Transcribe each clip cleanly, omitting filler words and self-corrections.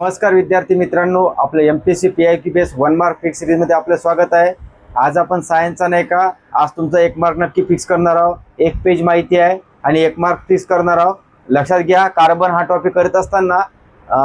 नमस्कार विद्यार्थी मित्रांनो, आपलं MPSC PYQ base 1 mark fix series मध्ये आपलं स्वागत आहे। आज आपण सायन्सचा नाही का, आज तुमचा 1 मार्क नक्की फिक्स करणार आहोत। एक पेज माहिती आहे आणि 1 मार्क फिक्स करणार आहोत। लक्षात घ्या, कार्बन हा टॉपिक करत असताना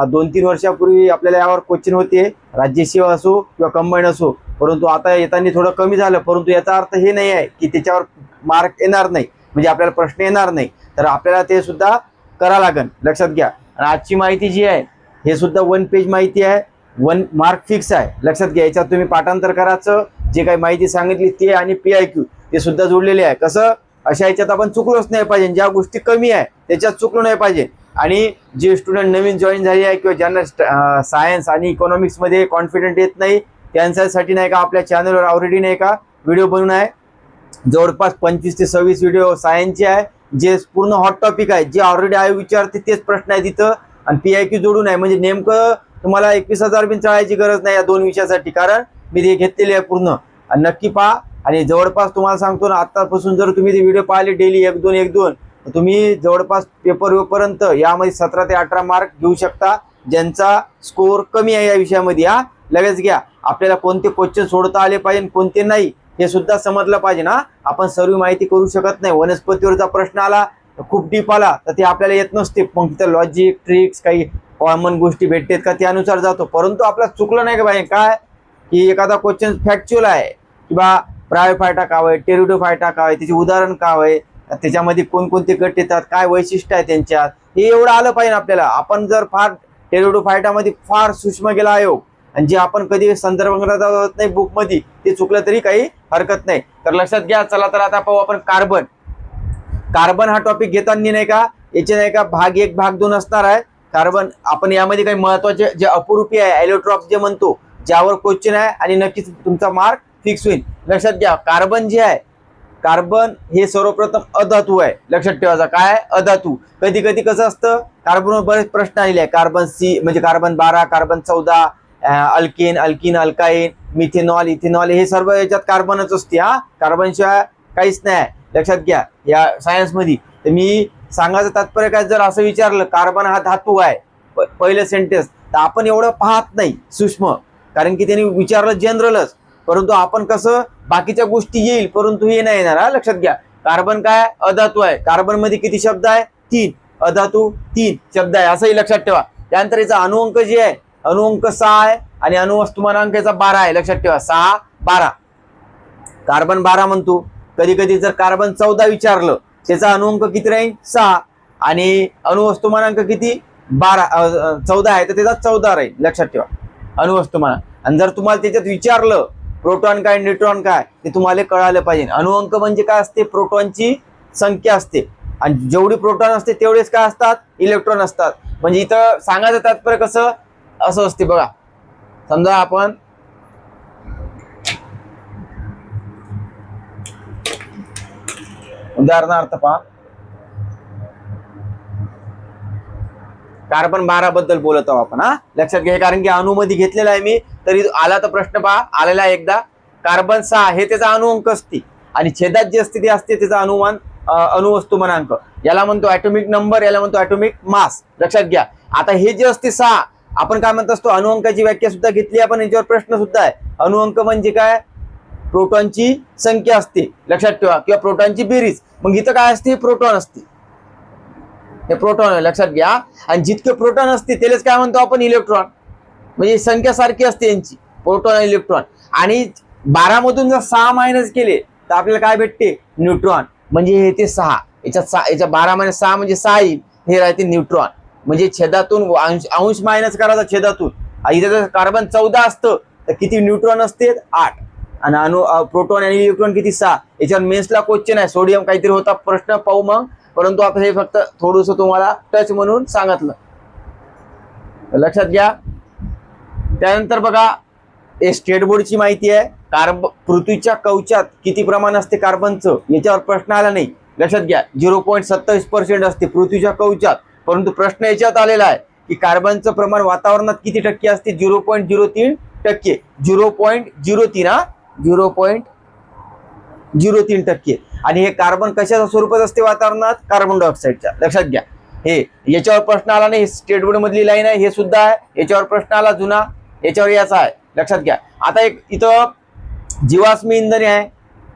2-3 वर्षापूर्वी आपल्याला यावर क्वेश्चन होते, राज्यसेवा असो किंवा कंबाईन असो, परंतु आता येताना थोडं कमी झालं। परंतु याचा अर्थ हे नाही आहे की त्याच्यावर मार्क येणार नाही, म्हणजे आपल्याला प्रश्न येणार नाही, तर आपल्याला ते सुद्धा करा लागेल। लक्षात घ्या, आणि आजची माहिती जी आहे हे सुद्धा 1 पेज माहिती आहे, 1 मार्क फिक्स आहे। लक्षात घ्या, याच्यात तुम्ही पाठांतर करायचं, जे काही माहिती सांगितली ते आणि पीआयक्यू ते सुद्धा जोडलेले आहे। कसं अशा याच्यात आपण चुकलोच नाही पाहिजे, ज्या गोष्टी कमी आहे त्याच्यात चुकलो नाही पाहिजे। आणि जे स्टुडंट नवीन जॉईन झाले आहे किंवा ज्यांना सायन्स आणि इकॉनॉमिक्स मध्ये कॉन्फिडंट येत नाही, त्यांच्यासाठी नाही का आपल्या चॅनलवर ऑलरेडी नाही का व्हिडिओ बनवून आहे। जवळपास 25 ते 26 व्हिडिओ सायन्सचे आहे, जे पूर्ण हॉट टॉपिक आहे, जे ऑलरेडी आहे विचारते तेच प्रश्न आहे तिथं, आणि पीआयक्यू जोडून आहे। म्हणजे नेमकं तुम्हाला 21,000 बिन चाळायची गरज नाही या 2 विषयासाठी, कारण मी ते घेतलेले आहे पूर्ण। आणि नक्की पहा, आणि जवळपास तुम्हाला सांगतो ना, आतापासून जर तुम्ही ते व्हिडिओ पाहिले डेली 1-2 तुम्ही जवळपास पेपर यामध्ये 17 ते 18 मार्क घेऊ शकता, ज्यांचा स्कोर कमी आहे या विषयामध्ये। लगेच घ्या, आपल्याला कोणते क्वेश्चन सोडता आले पाहिजे कोणते नाही हे सुद्धा समजलं पाहिजे ना। आपण सर्व माहिती करू शकत नाही। वनस्पतीवरचा प्रश्न आला, खूप डीप आला, तर ते आपल्याला येत नसते, मग तिथं लॉजिक ट्रिक्स काही कॉमन गोष्टी भेटतात का त्यानुसार जातो। परंतु आपल्याला चुकलं नाही का पाहिजे काय, की एखादा क्वेश्चन फॅक्च्युअल आहे किंवा ब्रायोफायटा का आहे, टेरिडोफायटा का आहे, त्याचे उदाहरण का आहे, त्याच्यामध्ये कोणकोणते गट येतात, काय वैशिष्ट्य आहे त्यांच्यात, हे एवढं आलं पाहिजे आपल्याला। आपण जर फार टेरिडोफायटामध्ये फार सूक्ष्म गेला आयोग, आणि जे आपण कधी संदर्भ करत नाही बुक मध्ये, ते चुकलं तरी काही हरकत नाही। तर लक्षात घ्या, चला तर आता पाहू आपण कार्बन हा टॉपिक घेताना नाही का, याचे नाही का भाग 1 भाग 2 असणार आहे। कार्बन आपण यामध्ये काही महत्वाचे जे अपुरूपी आहे, एलोट्रॉप जे म्हणतो, ज्यावर क्वेश्चन आहे आणि नक्कीच तुमचा मार्क फिक्स होईल। लक्षात घ्या, कार्बन जे आहे, कार्बन हे सर्वप्रथम अधातू आहे। लक्षात ठेवायचा, काय अधातू। कधी कधी कसं असतं, कार्बनवर बरेच प्रश्न आलेले आहे। कार्बन सी म्हणजे carbon 12, carbon 14, alkane, अल्काईन, methanol, ethanol, हे सर्व याच्यात कार्बनच असते। कार्बन शिवाय काहीच नाही, लक्षात घ्या या सायन्स मध्ये। तर मी सांगायचं तात्पर्य काय, जर असं विचारलं कार्बन हा धातू आहे पहिलं सेंटेन्स, तर आपण एवढं पाहत नाही सूक्ष्म, कारण की त्यांनी विचारलं जनरलच। परंतु आपण कसं बाकीच्या गोष्टी येईल, परंतु हे नाही येणार। लक्षात घ्या, कार्बन काय अधातू आहे, कार्बन मध्ये किती शब्द आहे 3, अधातू 3 शब्द आहे, असंही लक्षात ठेवा। त्यानंतर याचा अणुअंक जे आहे, अणुअंक 6 आहे आणि अणुवस्तुमानांक याचा 12 आहे। लक्षात ठेवा, 6, 12, कार्बन 12 म्हणतो। कधी कधी जर कार्बन 14 विचारलं, त्याचा अणुअंक किती राहील 6, आणि अणुवस्तुमानांक किती 14 आहे, तर त्याचा 14 राहील। लक्षात ठेवा अणुवस्तुमान। आणि जर तुम्हाला त्याच्यात विचारलं प्रोटॉन काय न्यूट्रॉन काय, ते तुम्हाला कळालं पाहिजे। अणुअंक म्हणजे काय असते, प्रोटॉनची संख्या असते, आणि जेवढी प्रोटॉन असते तेवढेच काय असतात, इलेक्ट्रॉन असतात। म्हणजे इथं सांगायचं तात्पर्य कसं असं असते बघा, समजा आपण उदाहरणार्थ पहा, कार्बन 12 बद्दल बोलत आहोत आपण। लक्षात घ्या, कारण की अणुमध्ये घेतलेला आहे मी, तरी आला तर प्रश्न पहा, आलेला आहे एकदा। कार्बन 6 हे त्याचा अणुअंक असते, आणि छेदात जे असते ते असते त्याचा अणुवस्तुमानांक, याला म्हणतो ॲटॉमिक नंबर, याला म्हणतो ॲटॉमिक मास। लक्षात घ्या, आता हे जे असते 6, आपण काय म्हणत असतो, अणुअंकाची व्याख्या सुद्धा घेतली आपण, याच्यावर प्रश्न सुद्धा आहे। अणुअंक म्हणजे काय, प्रोटॉनची संख्या असते, लक्षात ठेवा, किंवा प्रोटॉनची बेरीज। मग इथं काय असते, प्रोटॉन असते, हे प्रोटॉन आहे, लक्षात घ्या। आणि जितके प्रोटॉन असते त्यालाच काय म्हणतो आपण, इलेक्ट्रॉन, म्हणजे संख्या सारखी असते यांची, प्रोटॉन आणि इलेक्ट्रॉन। आणि 12 मधून जर 6 मायनस केले तर आपल्याला काय भेटते, न्यूट्रॉन, म्हणजे हे ते 6, याच्या 12 मायनस 6 म्हणजे 6 येईल, हे राहते न्यूट्रॉन। म्हणजे छेदातून अंश मायनस करायचा छेदातून। इथे जर कार्बन 14 असतं तर किती न्यूट्रॉन असते 8, आणि प्रोटॉन आणि इलेक्ट्रॉन किती 6। याच्यावर मेन्सला क्वेश्चन आहे, सोडियम काहीतरी होता प्रश्न, पाहू मग। परंतु आपण हे फक्त थोडस तुम्हाला टच म्हणून सांगितलं, लक्षात घ्या। त्यानंतर बघा, स्टेट बोर्डची माहिती आहे, पृथ्वीच्या कवचात किती प्रमाण असते कार्बनचं, याच्यावर प्रश्न आला नाही। लक्षात घ्या, 0.27% असते पृथ्वीच्या कवचात, परंतु प्रश्न याच्यात आलेला आहे की कार्बनचं प्रमाण वातावरणात किती टक्के असते, 0.03%, 0.03%। आणि हे कार्बन कशाच्या स्वरूपात असते वातावरणात, कार्बन डायऑक्साईडच्या। लक्षात घ्या, हे याच्यावर प्रश्न आला नाही, स्टेट बोर्ड मधली लाईन आहे, हे सुद्धा आहे, याच्यावर प्रश्न आला जुना, याच्यावर याचा आहे, लक्षात घ्या. आता एक इथं जीवाश्म इंधन आहे,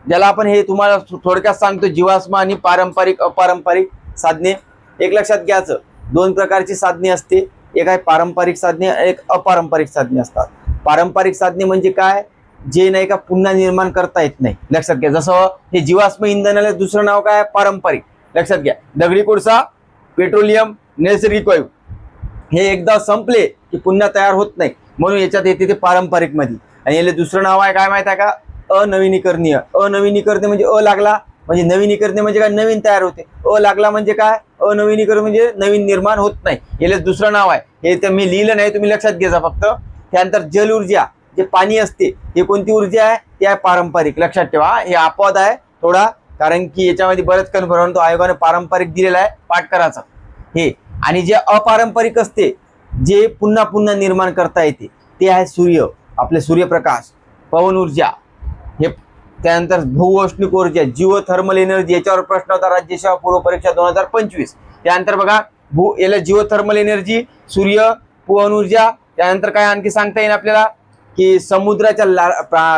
ज्याला आपण हे तुम्हाला थोडक्यात सांगतो, जीवाश्म आणि पारंपरिक अपारंपरिक साधने. एक लक्षात घ्यायचं, दोन प्रकारची साधने असते, एक आहे पारंपरिक साधने, एक अपारंपरिक साधने असतात. पारंपरिक साधने म्हणजे काय, जे नाही का पुन्हा निर्माण करता येत नाही, लक्षात घ्या. जसं हे जीवाश्म इंधनाला दुसरं नाव काय, पारंपरिक, लक्षात घ्या. दगडी कोळसा, पेट्रोलियम, नैसर्गिक वायू हे एकदा संपले की पुन्हा तयार होत नाही, म्हणून याच्यात येते ते पारंपरिक मध्ये. आणि याला दुसरं नाव आहे काय माहिती आहे का, अनवीनीकरणीय. अनवीनीकरणीय म्हणजे अ लागला म्हणजे नवीनीकरणीय म्हणजे काय, नवीन तयार होते. अ लागला म्हणजे काय, अनवीनीकरण म्हणजे नवीन निर्माण होत नाही, याला दुसरं नाव आहे. हे तर मी लिहिलं नाही, तुम्ही लक्षात घ्यायचा फक्त. त्यानंतर जल ऊर्जा, जे पाणी असते, हे कोणती ऊर्जा आहे, ते आहे पारंपरिक, लक्षात ठेवा. हे अपवाद आहे थोडा, कारण की याच्यामध्ये बरेच कन्फ्युजन होतो. आयोगाने पारंपरिक दिलेला आहे, पाठ करायचं हे. आणि जे अपारंपरिक असते, जे पुन्हा पुन्हा निर्माण करता येते, ते आहे सूर्य, आपले सूर्यप्रकाश, पवन ऊर्जा हे. त्यानंतर भूऔष्णिक ऊर्जा, जिओ थर्मल एनर्जी, याच्यावर प्रश्न होता राज्य सेवा पूर्व परीक्षा 2025. त्यानंतर बघा याला जिओ थर्मल एनर्जी, सूर्य, पवन ऊर्जा. त्यानंतर काय आणखी सांगता येईल आपल्याला की समुद्राच्या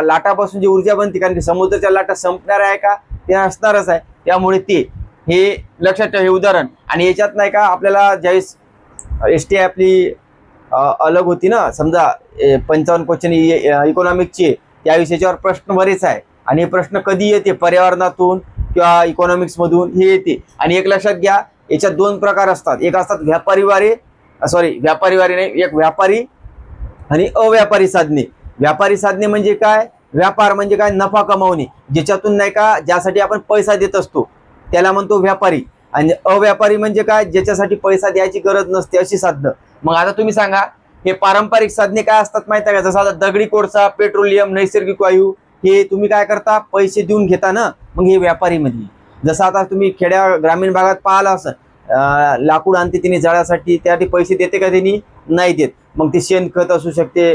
लाटापासून जी ऊर्जा बनते, कारण की समुद्राच्या लाटा संपणार आहे का, ते असणारच आहे, त्यामुळे ते हे लक्षात ठेवा, हे उदाहरण. आणि याच्यात नाही का आपल्याला ज्यावेळेस एसटी आपली अलग होती ना, समजा 55 क्वेश्चन इकॉनॉमिक्सचे, त्यावेळेस याच्यावर प्रश्न बरेच आहे. आणि हे प्रश्न कधी येते, पर्यावरणातून किंवा इकॉनॉमिक्स मधून हे येते. आणि एक लक्षात घ्या, याच्यात दोन प्रकार असतात, एक असतात व्यापारी वारे नाही, एक व्यापारी आणि अव्यापारी साधने. व्यापारी साधने म्हणजे काय, व्यापार म्हणजे काय, नफा कमावणे, ज्याच्यातून नाही का, ज्यासाठी आपण पैसा देत असतो, त्याला म्हणतो व्यापारी. आणि अव्यापारी म्हणजे काय, ज्याच्यासाठी पैसा द्यायची गरज नसते, अशी साधनं. मग आता तुम्ही सांगा, हे पारंपरिक साधने काय असतात माहिती आहे का, जसं आता दगडी कोळसा, पेट्रोलियम, नैसर्गिक वायू, हे तुम्ही काय करता, पैसे देऊन घेता ना, मग हे व्यापारी मध्ये. जसं आता तुम्ही खेड्या ग्रामीण भागात पाहिलं असं, लाकूड आणते तिने जाळ्यासाठी, त्यासाठी पैसे देते का, त्यांनी नाही देत. मग ते शेणखत असू शकते,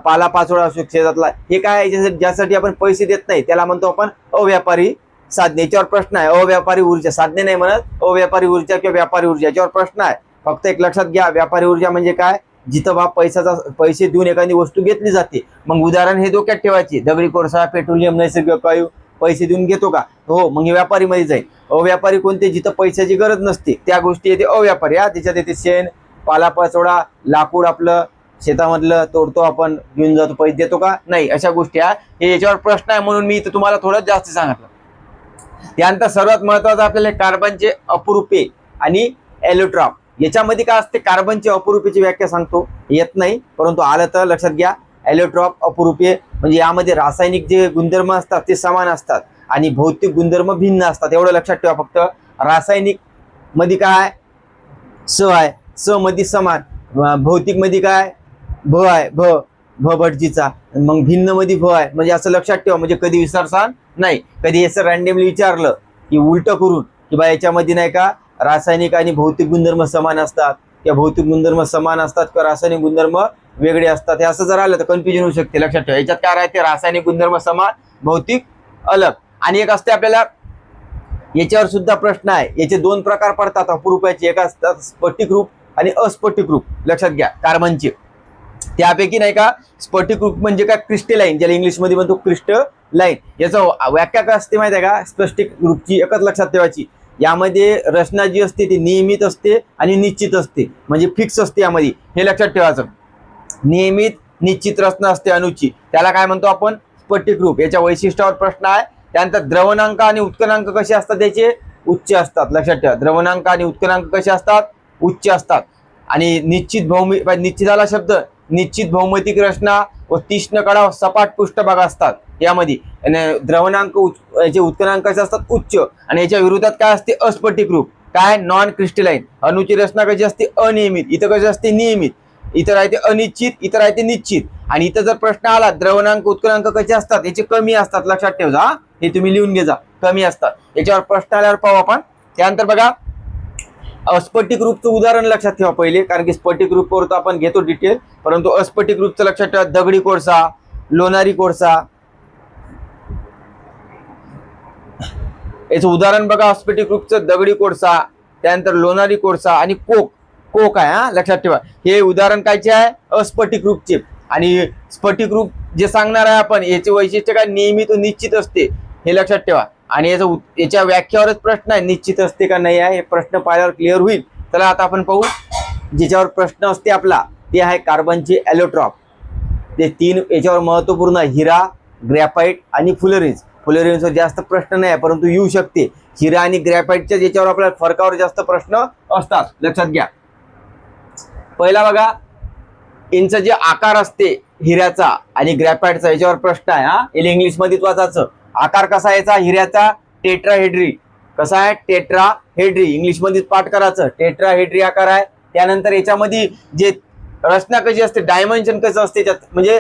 पाला पाचोळा असू शकते शेतातला, हे काय ज्यासाठी आपण पैसे देत नाही, त्याला म्हणतो आपण अव्यापारी साधने. याच्यावर प्रश्न आहे, अव्यापारी ऊर्जा, साधने नाही म्हणत, अव्यापारी ऊर्जा किंवा व्यापारी ऊर्जा, याच्यावर प्रश्न आहे. फक्त एक लक्षात घ्या, व्यापारी ऊर्जा म्हणजे काय, जिथं बा पैसे देऊन एखादी वस्तू घेतली जाते. मग उदाहरण हे डोक्यात ठेवायचे, दगडी कोळसा, पेट्रोलियम, नैसर्गिक वायू पैसे देऊन घेतो का, हो, मग हे व्यापारी मध्ये जाईल. अव्यापारी कोणते, जिथं पैशाची गरज नसते, त्या गोष्टी येते अव्यापारी. त्याच्यात येते शेण, पाला पाचोळा, लाकूड आपलं शेतामधलं तोडतो आपण, घेऊन जातो, पैसे देतो का, नाही, अशा गोष्टी हे याच्यावर प्रश्न आहे, म्हणून मी इथं तुम्हाला थोडं जास्त सांगितलं. त्यानंतर सर्वात महत्वाचं आपल्याला कार्बनचे अपुरूपे आणि एलोट्रॉप. याच्यामध्ये काय असते, कार्बनचे अपुरूपेची व्याख्या सांगतो, येत नाही परंतु आलं तर लक्षात घ्या. एलोट्रॉप, अपुरूपे म्हणजे यामध्ये रासायनिक जे गुणधर्म असतात ते समान असतात आणि भौतिक गुणधर्म भिन्न असतात, एवढं लक्षात ठेवा फक्त. रासायनिक मध्ये काय स आहे, स मध्ये समान, भौतिक मध्ये काय भ आहे, भ भटजीचा, मग भिन्न मध्ये भ आहे, म्हणजे असं लक्षात ठेवा, म्हणजे कधी विसरसान नाही. कधी असं रँडमली विचारलं की उलट करून की बा याच्यामध्ये नाही का रासायनिक आणि भौतिक गुणधर्म समान असतात, किंवा भौतिक गुणधर्म समान असतात किंवा रासायनिक गुणधर्म वेगळे असतात, हे असं जर आलं तर कन्फ्युजन होऊ शकते, लक्षात ठेवा. याच्यात काय राहते, रासायनिक गुणधर्म समान, भौतिक अलग. आणि एक असते आपल्याला याच्यावर सुद्धा प्रश्न आहे, याचे दोन प्रकार पडतात अपुरूपाचे, एक असतात स्फटिक रूप आणि अस्फटिक रूप, लक्षात घ्या कार्बनचे. त्यापैकी नाही का स्फटिक रूप म्हणजे काय, क्रिस्टलाइन, ज्याला इंग्लिश मध्ये म्हणतो क्रिस्टलाइन. याचं व्याख्या काय असते माहिती आहे का, स्फटिक रूपची एकच लक्षात ठेवायची, यामध्ये रचना जी असते ती नियमित असते आणि निश्चित असते, म्हणजे फिक्स असते यामध्ये, हे लक्षात ठेवायचं. नियमित निश्चित रचना असते अणूची, त्याला काय म्हणतो आपण, स्फटिक रूप. याच्या वैशिष्ट्यावर प्रश्न आहे. त्यानंतर द्रवणांक आणि उत्कलांक कसे असतात, त्याचे उच्च असतात, लक्षात ठेवा. द्रवणांक आणि उत्कलांक कसे असतात, उच्च असतात. आणि निश्चित झाला शब्द, निश्चित भौमितिक रचना व तीक्ष्ण कडा सपाट पृष्ठभाग असतात यामध्ये. आणि द्रवणांक याचे उत्कलांक कसे असतात, उच्च. आणि याच्या विरोधात काय असते, अस्फटिक रूप, काय नॉन क्रिस्टलाइन. अणूची रचना कशी असते, अनियमित. इथं कशी असते, नियमित. इतर आहे ते अनिश्चित, इतर आहे ते निश्चित. आणि इथं जर प्रश्न आला द्रवणांक उत्कलांक कसे असतात, याचे कमी असतात, लक्षात ठेवा. हे तुम्ही लिहून घे जा, कमी असतात. याच्यावर प्रश्न आल्यावर पाहू आपण. त्यानंतर बघा अस्फटिक रूपचं उदाहरण लक्षात ठेवा पहिले, कारण की स्फटिक रूपवर तर आपण घेतो डिटेल, परंतु अस्फटिक रूपचं लक्षात ठेवा. दगडी कोळसा, लोणारी कोळसा, याचं उदाहरण बघा. अस्फटिक रूपचं दगडी कोळसा, त्यानंतर लोणारी कोळसा आणि कोक कोक आहे हा, लक्षात ठेवा. हे उदाहरण कायचे आहे, अस्फटिक रूपचे. आणि स्फटिक रूप जे सांगणार आहे आपण, याचे वैशिष्ट्य काय, नियमित व निश्चित असते, हे लक्षात ठेवा. आणि याच्या व्याख्यावरच प्रश्न आहे, निश्चित असते का नाही आहे, हे प्रश्न पाहिल्यावर क्लिअर होईल. चला आता आपण पाहू, ज्याच्यावर प्रश्न असते आपला ते आहे कार्बनचे ॲलोट्रॉप. ते 3 याच्यावर महत्वपूर्ण, हिरा, ग्रॅफाइट आणि फुलरेन्स. फुलरेन्सवर जास्त प्रश्न नाही, परंतु येऊ शकते. हिरा आणि ग्रॅफाइटच्या याच्यावर आपल्याला फरकावर जास्त प्रश्न असतात, लक्षात घ्या. पहिला बघा, यांचं जे आकार असते हिऱ्याचा आणि ग्रॅफाइटचा, याच्यावर प्रश्न आहे हा, याला इंग्लिश मध्ये वाचायचं. आकार कसा आहे याचा हिऱ्याचा, टेट्राहेड्री. कसा आहे, टेट्राहेड्री. इंग्लिश मध्ये पाठ करायचं, टेट्राहेड्री आकार आहे. त्यानंतर याच्यामध्ये जे रचना कशी असते, डायमेन्शन कसं असते त्यात, म्हणजे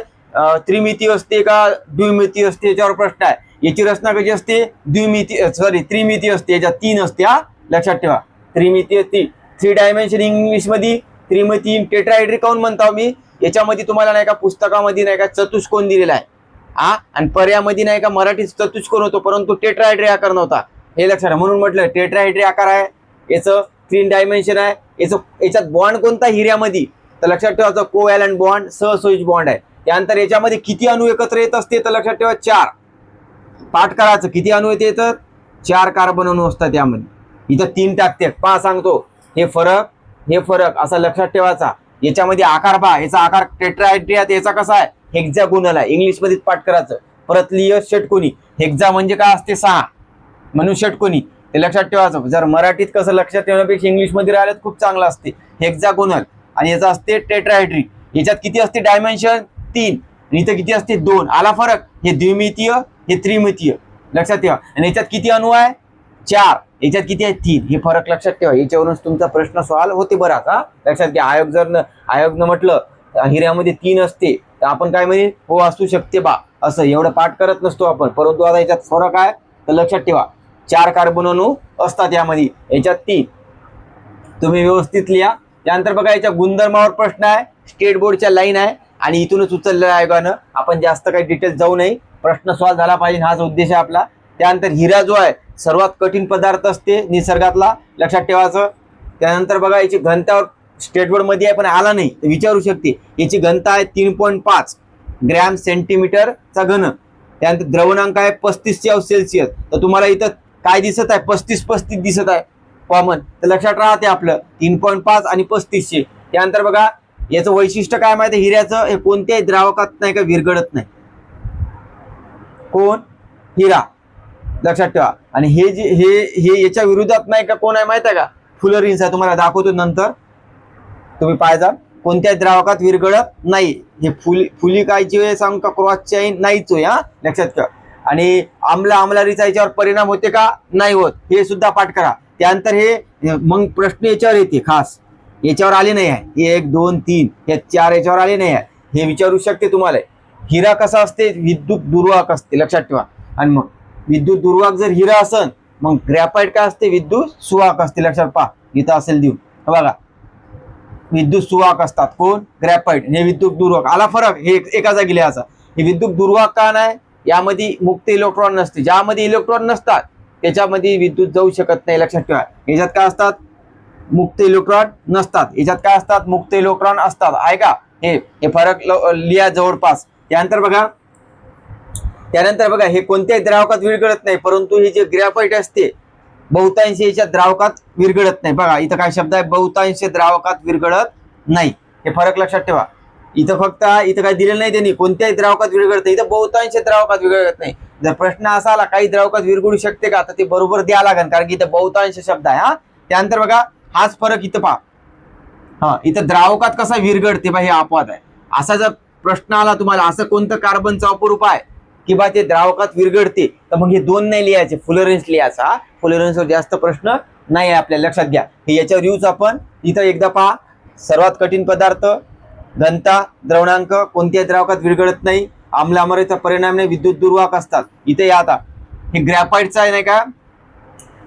त्रिमिती असते का द्विमिती असते, याच्यावर प्रश्न आहे. याची रचना कशी असते, त्रिमिती असते. याच्यात 3 असते हा, लक्षात ठेवा. त्रिमिती असते, 3 डायमेन्शन इंग्लिश मध्ये त्रिमिती. टेट्राहेड्री काऊन म्हणतो मी, याच्यामध्ये तुम्हाला नाही का पुस्तकामध्ये नाही का चतुष्कोन दिलेला आहे हा, आणि पर्यामध्ये नाही का मराठीत चतुष्कोन होतो, परंतु टेट्राहेड्री आकार नव्हता, हे लक्षात. म्हणून म्हटलं टेट्राहेड्री आकार आहे. याचं 3 डायमेन्शन आहे. याच्यात बॉन्ड कोणता हिऱ्यामध्ये, तर लक्षात ठेवायचं कोव्हॅलंट बॉन्ड, सहसोयीच बॉन्ड आहे. त्यानंतर याच्यामध्ये किती अणू एकत्र येत असते, तर लक्षात ठेवा 4. पाठ करायचं, किती अणू येते, तर 4 कार्बन अणू असतात यामध्ये. इथं 3 टाकते, पहा सांगतो. हे फरक असा लक्षात ठेवायचा. याच्यामध्ये आकार पहा, याचा आकार टेट्राहेड्री आहे, याचा कसा आहे, हेक्सागोनल आहे. इंग्लिश मध्ये पाठ करायचं. परत लिह षटकोनी. हेक्सा म्हणजे काय असते, 6, म्हणून षटकोनी, ते लक्षात ठेवायचं. जर मराठीत कसं लक्षात ठेवण्यापेक्षा इंग्लिश मध्ये राहिलं खूप चांगलं असते. हेक्सागोनल. आणि याचा असते टेट्राहेड्री. याच्यात किती असते डायमेन्शन, 3. आणि इथं किती असते, 2. आला फरक. हे द्विमितीय, हे त्रिमितीय, लक्षात ठेवा. आणि याच्यात किती अणू आहे, 4. याच्यात किती आहे, 3. हे फरक लक्षात ठेवा. याच्यावरूनच तुमचा प्रश्न सॉल्व्ह होते बराच हा, लक्षात घ्या. आयोगनं म्हटलं हिऱ्यामध्ये 3 असते, तर आपण काय म्हणजे हो असू शकते बा, असं एवढं पाठ करत नसतो आपण. परंतु आता याच्यात फरक आहे, तर लक्षात ठेवा. 4 कार्बन अणू असतात यामध्ये, याच्यात 3. तुम्ही व्यवस्थित लिहा. त्यानंतर बघा, याच्या गुणधर्मावर प्रश्न आहे. स्टेट बोर्डच्या लाईन आहे आणि इथूनच उचललेलं आहे आयोगानं. आपण जास्त काही डिटेल्स जाऊ नये, प्रश्न सॉल्व्ह झाला पाहिजे, हाच उद्देश आहे आपला. त्यानंतर हिरा जो आहे सर्वात कठीण पदार्थ असते निसर्गातला, लक्षात ठेवायचं. त्यानंतर बघा, याची घनतावर स्टेट बोर्ड मध्ये आहे पण आला नाही तर विचारू शकते. याची घनता आहे 3.5 ग्रॅम सेंटीमीटरचा घन. त्यानंतर द्रवणांक आहे 35°C. तर तुम्हाला इथं काय दिसत आहे, 35 दिसत आहे कॉमन, तर लक्षात राहते आपलं 3.5 आणि 3500. त्यानंतर बघा, याचं वैशिष्ट्य काय माहिती, हिऱ्याचं हे कोणत्याही द्रावकात नाही का विरघळत नाही. कोण, हिरा, लक्षात ठेवा. आणि हे याच्या विरोधात नाही का कोण आहे माहिती आहे का, फुलरेन्स आहे. तुम्हाला दाखवतो नंतर, तुम्ही पाहिजा. कोणत्याही द्रावकात विरघळत नाही. हे फुली कायची आहे सांग का, क्रॉस चेन नाहीच होय हा, लक्षात ठेवा. आणि आम्लारीचा याच्यावर परिणाम होते का, नाही होत, हे सुद्धा पाठ करा. त्यानंतर हे मग प्रश्न याच्यावर येते खास, याच्यावर आले नाही आहे. 1, 2, 3 हे 4 याच्यावर आले नाही आहे, हे विचारू शकते तुम्हाला. हिरा कसा असते, विद्युत दुर्वाहक असते, लक्षात ठेवा. आणि मग विद्युत दुर्वाहक जर हिरा असेल, मग ग्रॅफाइट काय असते, विद्युत सुवाहक असते, लक्षात पहा. इथं असेल देऊन बघा, विद्युत सुवाहक असतात कोण, ग्रॅफाइट. हे विद्युत दुर्वाहक. आला फरक, हे एका जागी लिहायचा. हे विद्युत दुर्वाहक का नाही, यामध्ये मुक्त इलेक्ट्रॉन नसते. ज्यामध्ये इलेक्ट्रॉन नसतात त्याच्यामध्ये विद्युत जाऊ शकत नाही, लक्षात ठेवा. याच्यात काय असतात, मुक्त इलेक्ट्रॉन नसतात. याच्यात काय असतात, मुक्त इलेक्ट्रॉन असतात, आहे का. हे फरक लिहा जवळपास. त्यानंतर बघा, हे कोणत्याही द्रावकात विरघळत नाही, परंतु हे जे ग्रॅफाइट असते बहुतांश याच्या द्रावकात विरघळत नाही. बघा इथं काय शब्द आहे, बहुतांश द्रावकात विरघळत नाही, हे फरक लक्षात ठेवा. इथं फक्त इथं काय दिलेलं नाही त्यांनी, कोणत्याही द्रावकात विरघळत, इथं बहुतांश द्रावकात विरघळत नाही. जर प्रश्न असा आला काही द्रावकात विरघळू शकते का, तर ते बरोबर द्या लागेल, कारण की इथं बहुतांश शब्द आहे हा. त्यानंतर बघा, हाच फरक इथं पहा. हा, इथं द्रावकात कसा विरघळते बा, हे अपवाद आहे. असा जर प्रश्न आला तुम्हाला, असं कोणतं कार्बनचा अपरूप आहे की बा ते द्रावकात विरघळते, तर मग हे 2 नाही लिहायचे, फुलरेन्स लिहायचा. फुलरेन्सवर जास्त प्रश्न नाही आहे आपल्या, लक्षात घ्या. हे याच्यावर यूज आपण इथं एकदा पहा. सर्वात कठीण पदार्थ, घनता, द्रवणांक, कोणत्याही द्रावकात विरघळत नाही, आम्लामरीचा परिणाम नाही, विद्युत दुर्वाहक असतात. इथे या आता, हे ग्रॅफाइटचा आहे नाही का,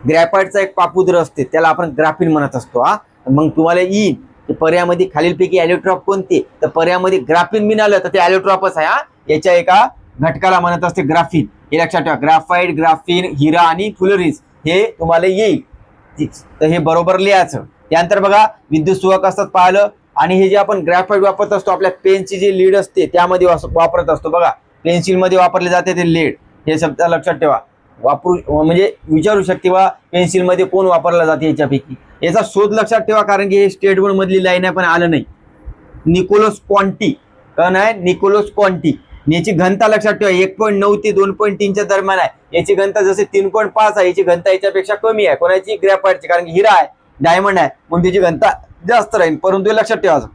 ग्रॅफाइटचा एक पापुद्र असते, त्याला आपण ग्राफिन म्हणत असतो हा. मग तुम्हाला येईल पर्यामध्ये खालीलपैकी ॲलोट्रॉप कोणते, तर पर्यामध्ये ग्राफिन मिळालं तर ते ॲलोट्रॉपच आहे हा. याच्या एका घटकाला म्हणत असते ग्राफिन, हे लक्षात ठेवा. ग्राफाइट, ग्राफिन, हिरा आणि फुलरेन्स हे तुम्हाला येईल. तर हे बरोबर लिहायचं. त्यानंतर बघा विद्युत सुवाहक असतात पाहिलं. आणि हे जे आपण ग्रॅफाइट वापरत असतो आपल्या पेनची जी लीड असते त्यामध्ये वापरत असतो बघा. पेन्सिल मध्ये वापरले जाते ते लीड. हे शब्द लक्षात ठेवा. वापरू म्हणजे विचारू शकते वा पेन्सिल मध्ये कोण वापरला जाते याच्यापैकी. याचा शोध लक्षात ठेवा कारण की हे स्टेट बोर्ड मधली लाईन आहे पण आलं नाही. निकोलस क्वांटी कोण आहे? निकोलस क्वांटी. याची घनता लक्षात ठेवा 1.9 ते 2.3च्या दरम्यान आहे. याची घनता जसे 3.5 आहे याची घनता याच्यापेक्षा कमी आहे. कोणाची? ग्रॅफाइटची. कारण की हिरा आहे, डायमंड आहे म्हणून त्याची घनता जास्त राहील. परंतु लक्षात ठेवायचं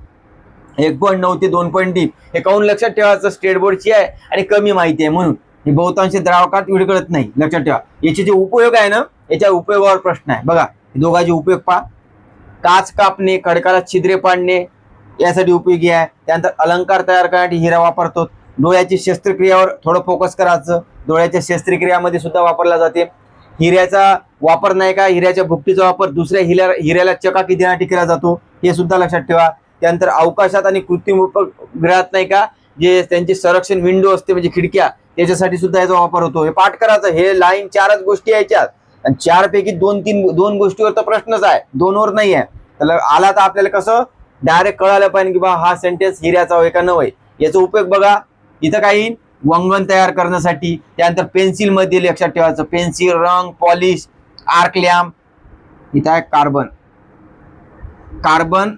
1.9 ते 2.3 हे काऊन लक्षात ठेवायचं? स्टेट बोर्डची आहे आणि कमी माहिती आहे म्हणून. हे बहुतांश द्रावकात विरघळत नाही. लक्षात ठेवा. याचे जे उपयोग आहे ना याच्या उपयोगावर प्रश्न आहे बघा. दोघांचे उपयोग पहा. काच कापणे, खडकाला छिद्रे पाडणे यासाठी उपयोगी आहे. त्यानंतर अलंकार तयार करण्यासाठी हिरा वापरतो. डोळ्याची शस्त्रक्रियावर थोडं फोकस करायचं. डोळ्याच्या शस्त्रक्रियामध्ये सुद्धा वापरला जाते. हिऱ्याचा वापर नाही का, हिऱ्याच्या भुकटीचा वापर दुसऱ्या हिऱ्याला चकाकी देण्यासाठी केला जातो. हे सुद्धा लक्षात ठेवा. त्यानंतर अवकाशात आणि कृत्रिम उपग्रहात नाही का जे त्यांची संरक्षण विंडो असते म्हणजे खिडक्या त्याच्यासाठी सुद्धा याचा वापर होतो. हे पाठ करायचं. हे लाईन 4च गोष्टी याच्यात आणि 4 पैकी 2 गोष्टीवर तर प्रश्नच आहे, 2 वर नाही आहे. तर आला तर आपल्याला कसं डायरेक्ट कळालं पाहिजे की बा हा सेंटेन्स हिऱ्याचा होय का नव्हे. याचा उपयोग बघा. इथं काही वंगण तयार करण्यासाठी. त्यानंतर पेन्सिल मध्ये लक्षात ठेवायचं पेन्सिल, रंग, पॉलिश, आर्क लॅम्प. इथं आहे कार्बन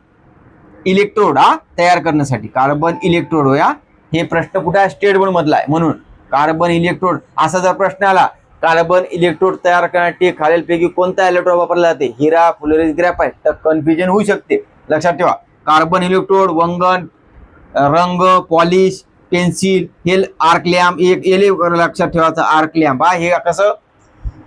इलेक्ट्रोड तयार करण्यासाठी. कार्बन इलेक्ट्रोड होया. हे प्रश्न कुठे आहे? स्टेट बोर्ड मधला आहे म्हणून कार्बन इलेक्ट्रोड. असा जर प्रश्न आला कार्बन इलेक्ट्रोड तयार करण्यासाठी खालीलपैकी कोणता इलेक्ट्रोड वापरला जाते? हिरा, फ्लोरेस, ग्रॅफाइट. तर कन्फ्युजन होऊ शकते. लक्षात ठेवा. कार्बन इलेक्ट्रोड, वंगण, रंग, पॉलिश, पेन्सिल, हे आर्क लॅम्प. लक्षात ठेवायचं आर्क लॅम्प. हे कसं?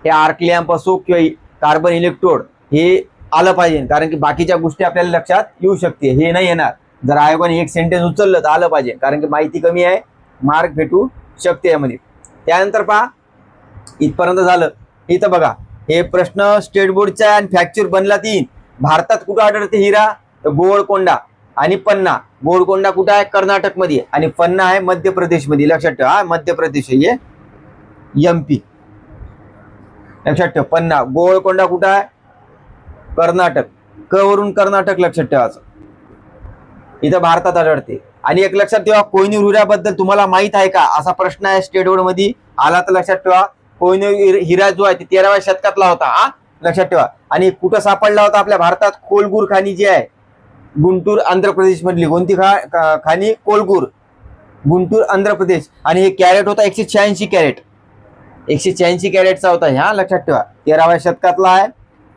हे आर्क लॅम्प असो किंवा कार्बन इलेक्ट्रोड हे आलं पाहिजे कारण की बाकीच्या गोष्टी आपल्याला लक्षात येऊ शकते. हे नाही येणार. जर आयोगाने एक सेंटेन्स उचललं तर आलं पाहिजे कारण की माहिती कमी आहे, मार्क भेटू शकते यामध्ये. त्यानंतर पहा इथपर्यंत झालं. इथं बघा हे प्रश्न स्टेट बोर्डचा आणि फॅक्चर बनला 3. भारतात कुठं आढळते हिरा? तर गोवळकोंडा आणि पन्ना. गोवळकोंडा कुठं आहे? कर्नाटक मध्ये आणि पन्ना आहे मध्य प्रदेश मध्ये. लक्षात ठेवा मध्य प्रदेश हे MP. लक्षात ठेवा. पन्ना गोवळकोंडा कुठं आहे? कर्नाटक. क वरून कर्नाटक लक्षात ठेवायचं. इथं भारतात आढळते. आणि एक लक्षात ठेवा कोहिनूर हिऱ्याबद्दल तुम्हाला माहित आहे का असा प्रश्न आहे स्टेट बोर्ड मध्ये आला तर लक्षात ठेवा. कोहिनूर हिरा जो आहे ते 13व्या शतकातला होता. लक्षात ठेवा. आणि कुठं सापडला होता? आपल्या भारतात कोलगूर खाणी जी आहे गुंटूर आंध्र प्रदेश मधली. कोणती खाणी? कोलगूर, गुंटूर आंध्र प्रदेश. आणि हे कॅरेट होता 186 कॅरेट. 186 कॅरेटचा होता. ह्या लक्षात ठेवा. 13व्या शतकातला आहे.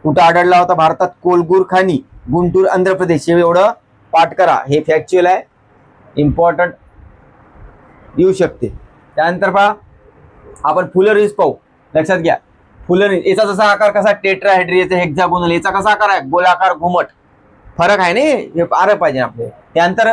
कुठं आढळला होता? भारतात कोलगूर खाणी, गुंटूर आंध्र प्रदेश. हे एवढं पाठ करा. हे फॅक्च्युअल आहे, इम्पॉर्टंट येऊ शकते. त्यानंतर पहा आपण फुलरीज पाहू. लक्षात घ्या फुलरीज. याचा जसा आकार कसा? टेट्राहेड्री. याचा हेक्सागोनल. याचा कसा आकार आहे? गोलाकार घुमट. फरक आहे ना हे आलं पाहिजे आपले. त्यानंतर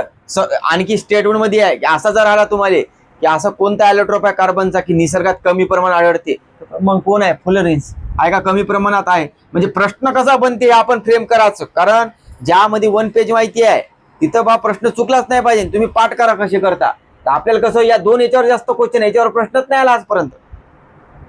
आणखी स्टेट बोर्ड मध्ये आहे असा जर आला तुम्हाला की असा कोणता ॲलोट्रोप आहे कार्बनचा की निसर्गात कमी प्रमाणात आढळते मग कोण आहे? फुलरीज आहे का? कमी प्रमाणात आहे. म्हणजे प्रश्न कसा बनते आपण फ्रेम करायचं कारण ज्यामध्ये 1 पेज माहिती आहे तिथं बा प्रश्न चुकलाच नाही पाहिजे. तुम्ही पाठ करा कसे करता. तर आपल्याला कसं या 2 याच्यावर जास्त क्वेश्चन याच्यावर प्रश्नच नाही आला आजपर्यंत.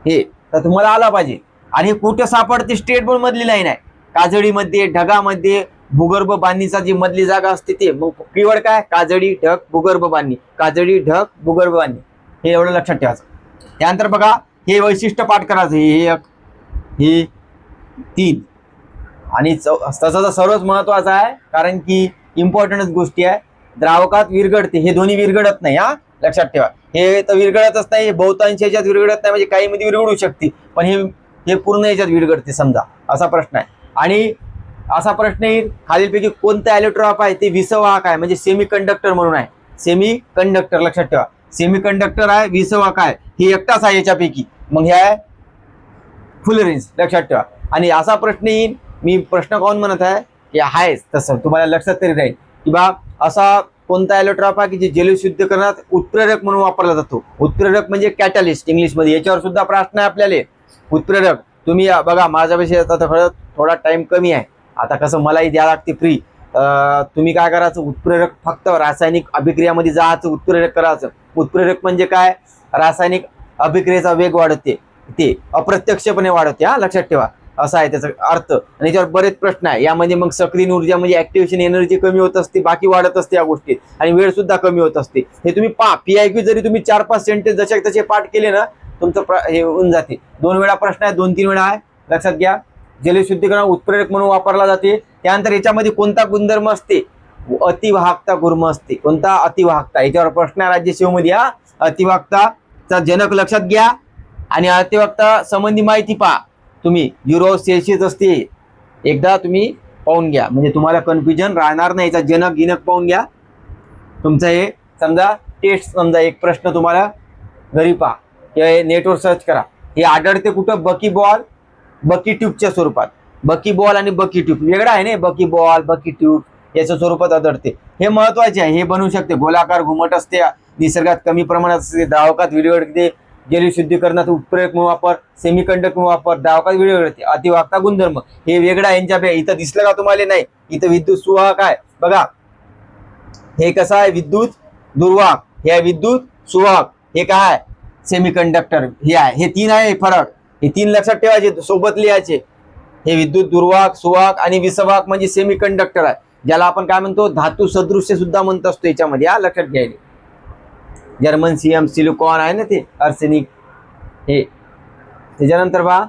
हे तर तुम्हाला आला पाहिजे. आणि हे कुठं सापडते? स्टेट बोर्ड मधली लाईन आहे. काजळीमध्ये, ढगामध्ये, भूगर्भ बांधणीचा जी मधली जागा असते ते कीवर्ड काय? काजळी, ढग, भूगर्भ बांधणी. काजळी, ढग, भूगर्भ बांधणी. हे एवढं लक्षात ठेवायचं. त्यानंतर बघा हे वैशिष्ट्य पाठ करायचं. हे 1 हे 3 आणि तसं तर सर्वच महत्वाचं आहे कारण की इम्पॉर्टंटच गोष्टी आहे. द्रावकात विरघळते. हे दोन्ही विरघळत नाही. लक्षात ठेवा. हे तर विरघळतच नाही. बहुतांश याच्यात विरघळत नाही म्हणजे काही मध्ये विरघळू शकते पण हे पूर्ण याच्यात विरघळते समजा. असा प्रश्न आहे. आणि असा प्रश्न येईल खालीलपैकी कोणता ॲलोट्रॉप आहे ते विषवाहक आहे म्हणजे सेमी कंडक्टर म्हणून आहे. Semi conductor. लक्षात ठेवा सेमी कंडक्टर आहे, विषवाहक आहे. हे एकटाच आहे याच्यापैकी. मग हे आहे फुलरीज. लक्षात ठेवा. आणि असा प्रश्न येईल मी प्रश्न काऊन म्हणत आहे की आहेच तसं तुम्हाला लक्षात तरी राहील की बा असा कोणता ॲलोट्रॉप आहे की जे जलशुद्धीकरणात उत्प्रेरक म्हणून वापरला जातो. उत्प्रेरक म्हणजे कॅटलिस्ट इंग्लिशमध्ये. याच्यावर सुद्धा प्रश्न आहे आपल्याला. उत्प्रेरक तुम्ही बघा माझ्यापेक्षा आता थोडा टाइम कमी आहे. आता कसं मलाही द्यावं लागते फ्री. तुम्ही काय करायचं उत्प्रेरक फक्त रासायनिक अभिक्रियामध्ये जायचं उत्प्रेरक करायचं. उत्प्रेरक म्हणजे काय? रासायनिक अभिक्रियेचा वेग वाढवते. ते अप्रत्यक्षपणे वाढवते. लक्षात ठेवा असा आहे त्याचा अर्थ. आणि याच्यावर बरेच प्रश्न आहे. यामध्ये मग सक्रिय ऊर्जा म्हणजे ऍक्टिव्हेशन एनर्जी कमी होत असते, बाकी वाढत असते या गोष्टी, आणि वेळ सुद्धा कमी होत असते. हे तुम्ही पहा. PIQ जरी तुम्ही 4-5 सेंटेन्स जसे तसे पाठ केले ना, तुमचं हे होऊन जाते. 2 वेळा प्रश्न आहे, 2-3 वेळा आहे, लक्षात घ्या. जलशुद्धीकरण उत्प्रेरक म्हणून वापरला जाते. त्यानंतर याच्यामध्ये कोणता गुणधर्म असते? अतिवाहकता गुणधर्म असते. कोणता? अतिवाहकता. याच्यावर प्रश्न आहे राज्यसेवेमध्ये. हा, अतिवाहकताचा जनक लक्षात घ्या आणि अतिवाहकता संबंधी माहिती पहा तुम्ही. युरो सेल्सिअस असते. एकदा तुम्ही पाहून घ्या म्हणजे तुम्हाला कन्फ्युजन राहणार नाही. याचा जनक गिनक पाहून घ्या. तुमचं हे समजा टेस्ट, समजा एक प्रश्न तुम्हाला घरी पहा किंवा नेटवर सर्च करा. हे आढळते कुठं? बकी बॉल, बकी ट्यूबच्या स्वरूपात. बकी बॉल आणि बकी ट्यूब वेगळा आहे ना. बकी बॉल, बकी ट्यूब याच्या स्वरूपात आढळते. हे महत्वाचे आहे. हे बनवू शकते. गोलाकार घुमट असते, निसर्गात कमी प्रमाणात असते, द्रावकात विरघळते, जलशुद्धीकरणात उत्प्रेरक म्हणून वापर, सेमीकंडक्टर म्हणून वापर, द्रावकात विरघळते. अतिवाहकता गुणधर्म हे वेगळं आहे यांच्या. इथं दिसलं का तुम्हाला? नाही. इथं विद्युत सुवाहक आहे बघा. हे कसं आहे? विद्युत दुर्वाहक. हे आहे विद्युत सुवाहक. हे काय आहे? सेमीकंडक्टर. हे आहे. हे 3 आहे फरक. हे 3 लक्षात ठेवायचे, सोबत लिहायचे. हे विद्युत दुर्वाहक, सुवाहक आणि विसवाहक म्हणजे सेमीकंडक्टर आहे, ज्याला आपण काय म्हणतो? धातू सदृश्य सुद्धा म्हणत असतो याच्यामध्ये. हा, लक्षात घ्यायला. जर्मनशियम, सिलिकॉन आहे ना ते, आर्सेनिक. हे त्याच्यानंतर पहा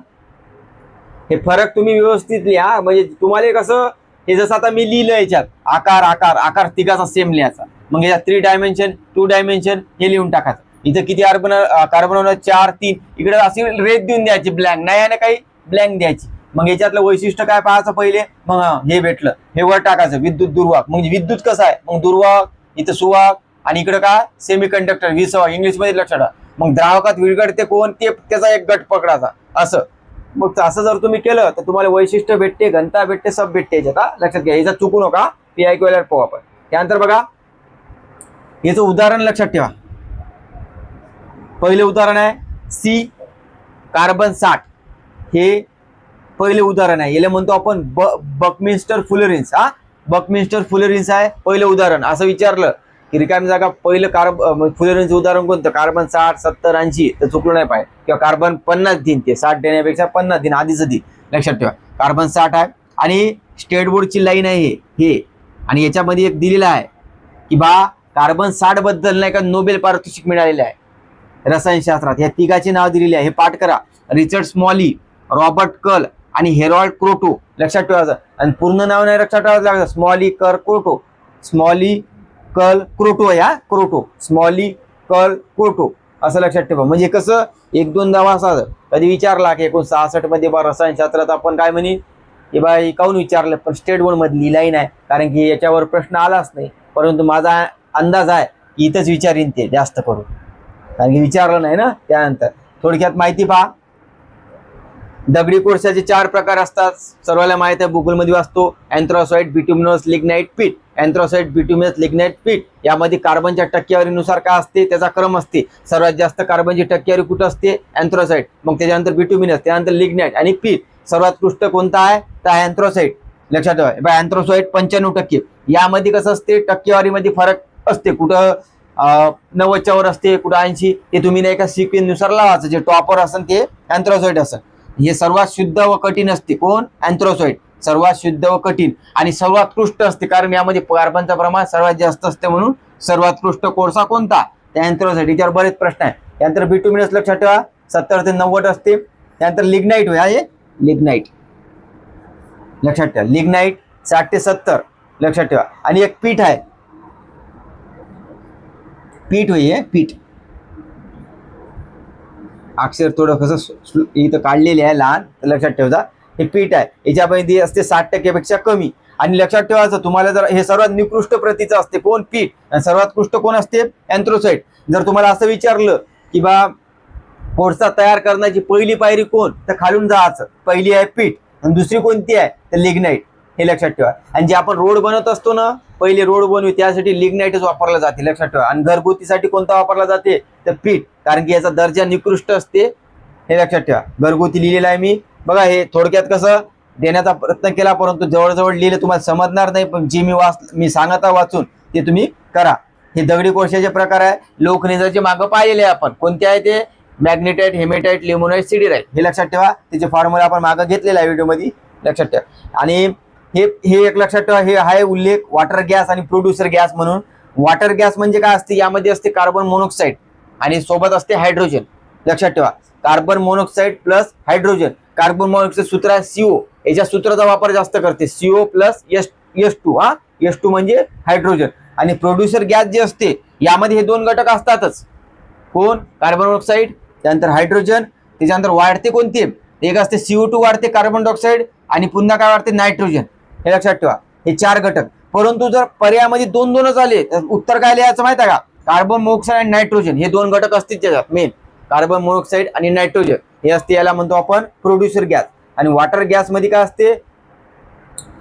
हे फरक तुम्ही व्यवस्थित लिहा म्हणजे तुम्हाला कसं, हे जसं आता मी लिहिलं याच्यात आकार आकार आकार तिघाचा सेम लिहायचा. मग याच्यात 3 डायमेन्शन 2 डायमेन्शन हे लिहून टाकायचं. इथं किती कार्बन होणार? 4 3. इकडे अशी रेत देऊन द्यायची, ब्लँक नाही आहे ना काही, ब्लँक द्यायची. मग याच्यातलं वैशिष्ट्य काय पाहायचं पहिले? मग हे भेटलं, हे वर टाकायचं. विद्युत दुर्वाहक म्हणजे विद्युत कसं आहे? मग दुर्वाहक, इथं सुवाहक, आणि इकडे काय? सेमीकंडक्टर, विसवाहक. इंग्लिश मध्ये लक्षात ठेवा. मग द्रावकात विरघळते कोण? ते त्याचा एक गट पकडायचा असं. मग असं जर तुम्ही केलं तर तुम्हाला वैशिष्ट्य भेटते, घनता भेटते, सब भेटते याच्यात. लक्षात घ्या. याच्यात चुकू नका. PIQ ला पाहू आपण. त्यानंतर बघा याचं उदाहरण लक्षात ठेवा. पहिले उदाहरण आहे C कार्बन 60. हे पहिले उदाहरण आहे. याला म्हणतो आपण बकमिन्स्टर फुलरेन्स. बकमिन्स्टर फुलरेन्स आहे पहिलं उदाहरण. असं विचारलं की रिकामी जागा पहिलं फुलरेन्सचं उदाहरण कोणतं? कार्बन 60 70 80 तर चुकलं नाही पाहिजे. किंवा कार्बन 50 दिन, ते 60 देण्यापेक्षा 50 दिन आधीच दिन. लक्षात ठेवा. कार्बन 60 आहे आणि स्टेट बोर्डची लाईन आहे हे. आणि याच्यामध्ये एक दिलेला आहे की कार्बन 60 बद्दल नाही का नोबेल पारितोषिक मिळालेले आहे रसायनशास्त्रात. या तिघाचे नाव दिलेले आहे. हे पाठ करा. रिचर्ड स्मॉली, रॉबर्ट कल आणि हेरॉल्ड क्रोटो. लक्षात ठेवायचं. आणि पूर्ण नाव नाही लक्षात ठेवायचं लागतं. स्मॉली कर क्रोटो, स्मॉली कल क्रोटो. या क्रोटो, स्मॉली कल क्रोटो असं लक्षात ठेवा. म्हणजे कसं 1-2 दावा असा कधी विचारला की 1966 मध्ये रसायनशास्त्रात आपण काय म्हणे की बाई काहून विचारलं, पण स्टेट बोर्ड मधली लाईन आहे, कारण की याच्यावर प्रश्न आलाच नाही. परंतु माझा अंदाज आहे की इथंच विचारीन ते जास्त करून, कारण की विचारलं नाही ना. त्यानंतर थोडक्यात माहिती पहा. दगडी कोळशाचे 4 प्रकार असतात. सर्वांना माहिती आहे, गुगलमध्ये वाचतो. अँथ्रासाइट, बिट्युमिनस, लिग्नाइट, पीट. अँथ्रासाइट, बिट्युमिनस, लिग्नाइट, पीट यामध्ये कार्बनच्या टक्केवारीनुसार काय असते? त्याचा क्रम असते. सर्वात जास्त कार्बनची टक्केवारी कुठं असते? अँथ्रासाइट. मग त्याच्यानंतर बिट्युमिनस, त्यानंतर लिग्नाइट आणि पीट. सर्वात उत्कृष्ट कोणता आहे? तर अँथ्रासाइट. लक्षात ठेवा. अँथ्रासाइट 95%. यामध्ये कसं असते? टक्केवारीमध्ये फरक असते. कुठं 90च्या वर असते, कुठं 80. ते तुम्ही नाही का सिक्वेन्स नुसार लावायचं. जे टॉपर असेल ते अँथ्रासाइट असेल. हे सर्वात शुद्ध व कठीण असते. कोण? अँथ्रासाइट. सर्वात शुद्ध व कठीण आणि सर्वात उत्कृष्ट असते, कारण यामध्ये कार्बनचं प्रमाण सर्वात जास्त असते. म्हणून सर्वात उत्कृष्ट कोळसा कोणता? त्या अँथ्रासाइट. याच्यावर बरेच प्रश्न आहे. त्यानंतर बिट्युमिनस लक्षात ठेवा 70 ते 90 असते. त्यानंतर लिग्नाइट होय, हे लिग्नाइट लक्षात ठेवा. लिग्नाइट 60 ते 70 लक्षात ठेवा. आणि एक पीठ आहे. पीठ होय, हे पीठ. अक्षर थोडं कसं इथं काढलेले आहे लहान, लक्षात ठेवा. हे पीठ आहे. याच्यामध्ये असते 60% पेक्षा कमी. आणि लक्षात ठेवायचं तुम्हाला, जर हे सर्वात निकृष्ट प्रतीचं असते कोण? पीठ. आणि सर्वात उत्कृष्ट कोण असते? अँथ्रासाइट. जर तुम्हाला असं विचारलं की कोळसा तयार करण्याची पहिली पायरी कोण, तर खालून जायचं. पहिली आहे पीठ आणि दुसरी कोणती आहे? तर लिग्नाइट. हे लक्षात ठेवा. आणि जे आपण रोड बनवत असतो ना, पहिले रोड बनवू त्यासाठी लिग्नाइटच वापरला जाते. लक्षात ठेवा. आणि घरगुतीसाठी कोणता वापरला जाते? तर पीठ, कारण की याचा दर्जा निकृष्ट असते. हे लक्षात ठेवा. घरगुती लिहिलेलं आहे मी. बघा हे थोडक्यात कसं देण्याचा प्रयत्न केला, परंतु जवळजवळ लिहिलं तुम्हाला समजणार नाही. पण जे मी सांगत वाचून ते तुम्ही करा. हे दगडी कोळशाचे प्रकार आहे. लोकनिर्मितीचे मागं पाहिलेले आपण. कोणते आहे ते? मॅग्नेटाइट, हेमेटाइट, लिमोनाइट, सिडीराइट. हे लक्षात ठेवा. त्याचे फॉर्म्युला आपण मागे घेतलेला आहे व्हिडिओमध्ये, लक्षात ठेवा. आणि हे एक लक्षात ठेवा, हे आहे उल्लेख वॉटर गॅस आणि प्रोड्युसर गॅस म्हणून. वॉटर गॅस म्हणजे काय असते, यामध्ये असते कार्बन मोनॉक्साईड आणि सोबत असते हायड्रोजन. लक्षात ठेवा, carbon monoxide plus hydrogen. Carbon monoxide सूत्र आहे CO, याच्या सूत्राचा वापर जास्त करते, CO प्लस H2. हा, H2 म्हणजे हायड्रोजन. आणि प्रोड्युसर गॅस जे असते यामध्ये हे दोन घटक असतातच. कोण? कार्बन मोनॉक्साईड, त्यानंतर हायड्रोजन. त्याच्यानंतर वाढते कोणते, एक असते CO2 वाढते, कार्बन डायऑक्साईड, आणि पुन्हा काय वाढते, नायट्रोजन. हे लक्षात ठेवा, हे चार घटक. परंतु जर पर्यायामध्ये दोन दोनच आले तर उत्तर काय लिहायचं माहिती आहे का, कार्बन मोनॉक्साईड आणि नायट्रोजन हे दोन घटक असतील त्याच्यात मेन, कार्बन मोनॉक्साईड आणि नायट्रोजन हे असते. याला म्हणतो आपण प्रोड्युसर गॅस. आणि वॉटर गॅस मध्ये काय असते,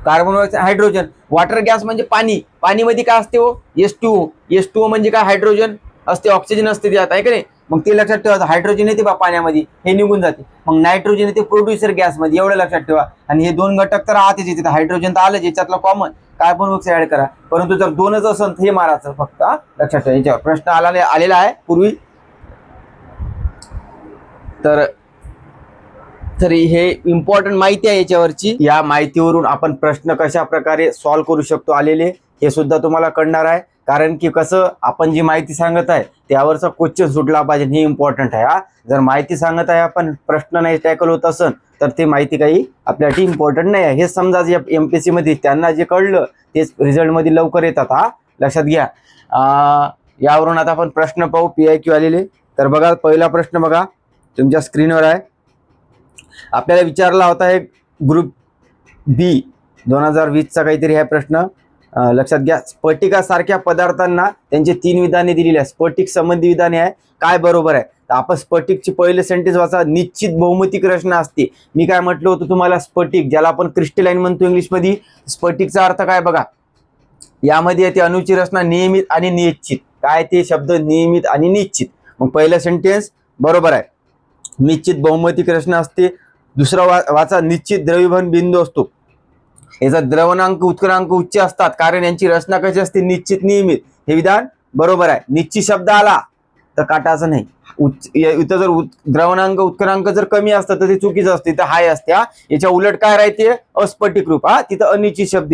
carbon monoxide, hydrogen. Water gas म्हणजे पाणी. पाणीमध्ये काय असते हो, H2O म्हणजे काय, हायड्रोजन असते, ऑक्सिजन असते त्यात, आहे का नाही. मग ते लक्षात ठेवा, हायड्रोजन येते बा पाण्यामध्ये, हे निघून जाते. मग नायट्रोजन येते प्रोड्युसर गॅसमध्ये, एवढं लक्षात ठेवा. आणि हे दोन घटक तर आतेच येते, हायड्रोजन तर आलं याच्यातलं कॉमन, कार्बन मोनॉक्साईड ऍड करा. परंतु जर दोनच असेल हे मारायचं फक्त, लक्षात ठेवा. याच्यावर प्रश्न आलेला आहे पूर्वी. तर हे इम्पॉर्टंट माहिती आहे याच्यावरची. या माहितीवरून आपण प्रश्न कशा प्रकारे सॉल्व्ह करू शकतो आलेले हे सुद्धा तुम्हाला कळणार आहे. कारण की कसं, आपण जी माहिती सांगत आहे त्यावरचा क्वेश्चन सुटला पाहिजे, हे इम्पॉर्टंट आहे. हा, जर माहिती सांगत आहे आपण प्रश्न नाही टॅकल होत असेल तर ते माहिती काही आपल्यासाठी इम्पॉर्टंट नाही आहे. हे समजा जे MPSC मध्ये त्यांना जे कळलं तेच रिझल्ट मध्ये लवकर येतात. हा, लक्षात घ्या. यावरून आता आपण प्रश्न पाहू, PIQ आलेले. तर बघा, पहिला प्रश्न बघा तुमच्या स्क्रीनवर आहे. आपल्याला विचारला होता हे ग्रुप B 2020चा काहीतरी हा प्रश्न. लक्षात घ्या, स्फटिकासारख्या पदार्थांना त्यांचे 3 विधाने दिलेली आहे. स्फटिक संबंधी विधाने आहे, काय बरोबर आहे. तर आपण स्फटिकची पहिले सेंटेन्स वाचा, निश्चित बहुमितिक रचना असते. मी काय म्हटलं होतं तुम्हाला, स्फटिक ज्याला आपण क्रिस्टलाइन म्हणतो इंग्लिशमध्ये, स्फटिकचा अर्थ काय बघा, यामध्ये येते अणूची रचना नियमित आणि निश्चित. काय ते शब्द, नियमित आणि निश्चित. मग पहिलं सेंटेन्स बरोबर आहे, निश्चित बहुमितिक रचना असते. दुसरा वाचा, निश्चित द्रवीभवन बिंदू असतो. याचा द्रवणांक उत्क्रांक उच्च असतात, कारण यांची रचना कशी असते, निश्चित नियमित. हे विधान बरोबर आहे. निश्चित शब्द आला तर काटाचं नाही. इथं जर द्रवणांक उत्क्रांक जर कमी असतं तर ते चुकीचं असतं, इथं हाय असते. याच्या उलट काय राहते, अस्फटिक रूप. तिथं अनिश्चित शब्द.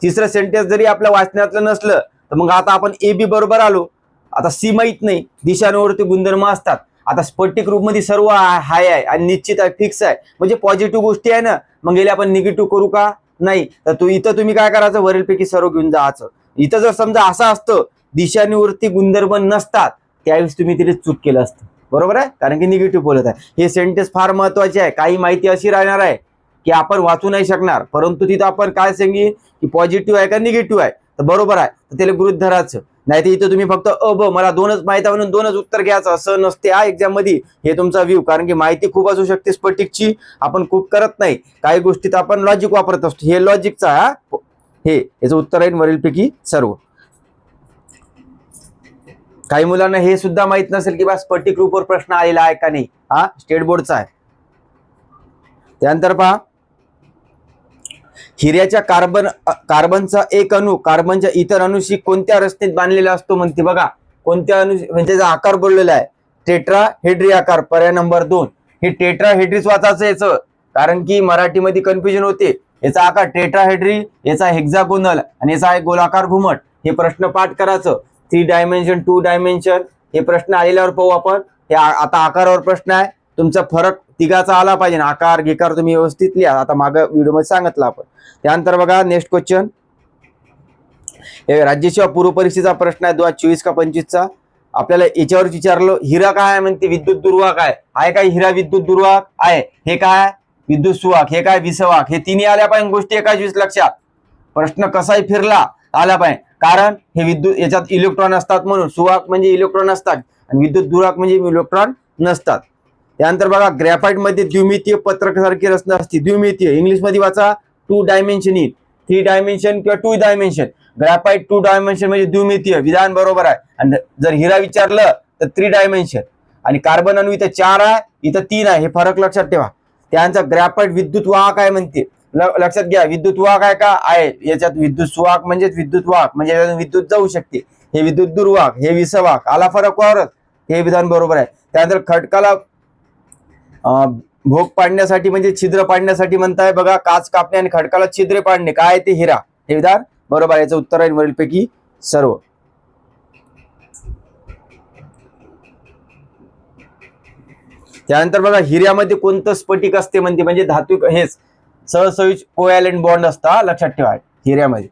तिसरं सेंटेन्स जरी आपल्या वाचण्यातलं नसलं तर मग आता आपण AB बरोबर आलो. आता C माहित नाही, दिशानुवर्ती गुणधर्म असतात. आता स्फटिक रूप मध्ये सर्व हाय आहे आणि निश्चित आहे, फिक्स आहे, म्हणजे पॉझिटिव्ह गोष्टी आहे ना. मग गेले आपण निगेटिव्ह करू का, नाही. तर इथं तुम्ही काय करायचं, वरीलपैकी सर्व घेऊन जायचं. इथं जर समजा असं असतं दिशानिवृत्ती गुणधर्म नसतात, त्यावेळेस तुम्ही तिथे चूक केलं असतं. बरोबर आहे, कारण की निगेटिव्ह बोलत आहे. हे सेंटेन्स फार महत्वाचे आहे. काही माहिती अशी राहणार आहे की आपण वाचू नाही शकणार, परंतु तिथं आपण काय सांगेन की पॉझिटिव्ह आहे का निगेटिव्ह आहे, तर बरोबर आहे तर त्याला गृहीत धरायचं. नाही तर इथं तुम्ही फक्त मला दोनच माहिती आहे म्हणून दोनच उत्तर घ्यायचं असं नसते एक्झाम मध्ये. हे तुमचा व्ह्यू, कारण की माहिती खूप असू शकते स्फटिकची, आपण खूप करत नाही. काही गोष्टीत आपण लॉजिक वापरत असतो, हे लॉजिकचा हे याचं उत्तर आहे वरीलपैकी सर्व. काही मुलांना हे सुद्धा माहित नसेल की बा स्फटिक रूपवर प्रश्न आलेला आहे का नाही. स्टेट बोर्डचा आहे. त्यानंतर पहा, हिऱ्याच्या कार्बनचा एक अणू कार्बनच्या इतर अणूशी कोणत्या रचनेत बांधलेला असतो म्हणते बघा. कोणत्या अणू म्हणजे त्याचा आकार बोललेला आहे, टेट्राहेड्री आकार. पर्याय नंबर 2. हे टेट्राहेड्रीच वाचायचं याचं, कारण की मराठीमध्ये कन्फ्युजन होते. याचा आकार टेट्राहेड्री, याचा हेक्सागोनल आणि याचा आहे गोलाकार घुमट. हे प्रश्न पाठ करायचं. 3 डायमेन्शन 2 डायमेन्शन हे प्रश्न आलेल्यावर पाहू आपण. हे आता आकारावर प्रश्न आहे. तुमचा फरक तिघाचा आला पाहिजे, आकार घेकार तुम्ही व्यवस्थित लिहा. आता मागं व्हिडिओमध्ये सांगितलं आपण. त्यानंतर बघा नेक्स्ट क्वेश्चन, राज्यसेवा पूर्व परीक्षेचा प्रश्न आहे 2024 का 25चा. आपल्याला याच्यावर विचारलं, हिरा काय आहे म्हणते, विद्युत दुर्वाहक आहे काय, हिरा विद्युत दुर्वाहक आहे. हे काय, विद्युत सुवाहक. हे काय, विसवाहक. हे तिन्ही आल्या पाहिजे गोष्टी एकाच वेळेस लक्षात. प्रश्न कसाही फिरला आला पाहिजे, कारण हे विद्युत याच्यात इलेक्ट्रॉन असतात म्हणून. सुवाहक म्हणजे इलेक्ट्रॉन असतात आणि विद्युत दुर्वाहक म्हणजे इलेक्ट्रॉन नसतात. त्यानंतर बघा, ग्रॅफाइट मध्ये द्विमितीय पत्रकासारखी रचना असते. द्विमितीय इंग्लिश मध्ये वाचा 2 डायमेन्शन इन 3 डायमेन्शन किंवा 2 डायमेन्शन. ग्रॅफाइट 2 डायमेन्शन म्हणजे द्विमितीय. विधान बरोबर आहे. आणि जर हिरा विचारलं तर 3 डायमेन्शन. आणि कार्बन अणू इथं 4 आहे, इथं 3 आहे. हे फरक लक्षात ठेवा. त्यानंतर ग्रॅफाइट विद्युत वाहक आहे म्हणते. लक्षात घ्या, विद्युत वाहक आहे का, आहे. याच्यात विद्युत सुवाहक म्हणजे विद्युत वाहक म्हणजे विद्युत जाऊ शकते. हे विद्युत दुर्वाहक, हे विसवाहक. आला फरक वावरत. हे विधान बरोबर आहे. त्यानंतर खडकाला भोग पाडण्यासाठी म्हणजे छिद्र पाडण्यासाठी म्हणताय बघा, काच कापणे आणि खडकाला छिद्रे पाडणे, काय ते हिरा, हे विधान बरोबर आहे. याचं उत्तर आहे वरीलपैकी सर्व. त्यानंतर बघा, हिऱ्यामध्ये कोणतं स्फटिक असते म्हणते, म्हणजे धातू हेच सहसंयोज कोव्हॅलेंट बॉन्ड असता, लक्षात ठेवा हिऱ्यामध्ये.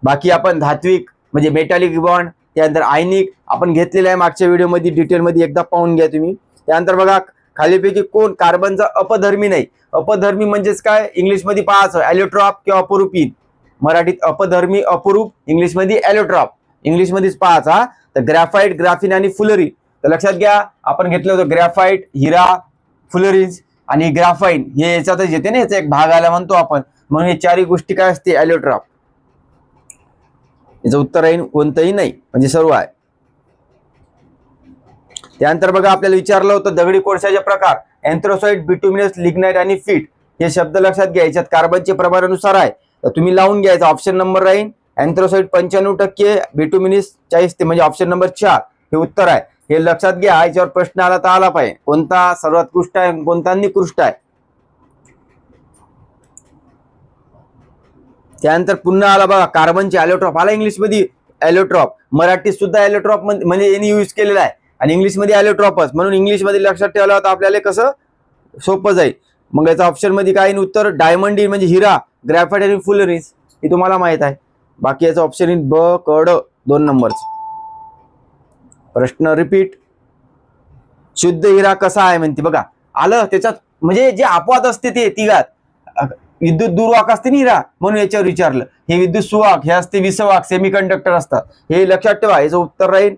बाकी आपण धात्विक म्हणजे मेटॅलिक बॉन्ड, त्यानंतर आयनिक आपण घेतलेलं आहे मागच्या व्हिडिओमध्ये डिटेलमध्ये, एकदा पाहून घ्या तुम्ही. त्यानंतर बघा, खालीपैकी कोण कार्बनचा अपधर्मी नाही. अपधर्मी म्हणजेच काय, इंग्लिशमध्ये पाहायचं ॲलियोट्रॉप किंवा अपुरूपीन. मराठीत अपधर्मी, अपुरूप, इंग्लिशमध्ये ॲलियोट्रॉप, इंग्लिशमध्येच पाहायचा. तर ग्रॅफाइट, ग्राफिन आणि फुलरी. तर लक्षात घ्या, आपण घेतलं होतं ग्रॅफाइट, हिरा, फुलरीज आणि ग्राफाईन, हे याच्यातच येते ना, याचा एक भाग आला म्हणतो आपण, म्हणून हे चारही गोष्टी काय असते, ॲलियोट्रॉप. याचं उत्तर आहे कोणतंही नाही, म्हणजे सर्व आहे. त्यानंतर बघा, आपल्याला विचारलं होतं दगडी कोळशाचे प्रकार, एन्थ्रोसाइट, बिटुमिनस, लिग्नाइट आणि फिट. हे शब्द लक्षात घ्या, याच्यात कार्बनचे प्रमाणानुसार आहे, तर तुम्ही लावून घ्यायचा. ऑप्शन नंबर राहील एन्थ्रोसाइट 95%, बिटुमिनस 40%, म्हणजे ऑप्शन नंबर 4 हे उत्तर आहे. हे लक्षात घ्या, याच्यावर प्रश्न आला तर आला पाहिजे, कोणता सर्वोत्कृष्ट आहे, कोणता निकृष्ट आहे. त्यानंतर पुन्हा आला बघा, कार्बनचे ॲलियोट्रॉप आला इंग्लिशमध्ये, ॲलियोट्रॉप मराठीत सुद्धा ॲलियोट्रॉप म्हणजे यांनी यूज केलेला आहे, आणि इंग्लिशमध्ये ॲलियोट्रॉपच, म्हणून इंग्लिशमध्ये लक्षात ठेवला होता आपल्याला, कसं सोपं जाईल. मग याचा ऑप्शन मध्ये काय उत्तर, डायमंड म्हणजे हिरा, ग्रॅफाइट आणि फुलरीज, हे तुम्हाला माहित आहे. बाकी याचा ऑप्शन इन ब, क, ड 2 नंबरच. प्रश्न रिपीट, शुद्ध हिरा कसा आहे म्हणते बघा, आलं त्याच्यात, म्हणजे जे अपवाद असते ते तिघात, विद्युत दुर्वाहक असते ना हिरा, म्हणून याच्यावर विचारलं. हे विद्युत सुवाहक, हे असते विसवाहक, सेमीकंडक्टर असतात, हे लक्षात ठेवा. याचं उत्तर राहील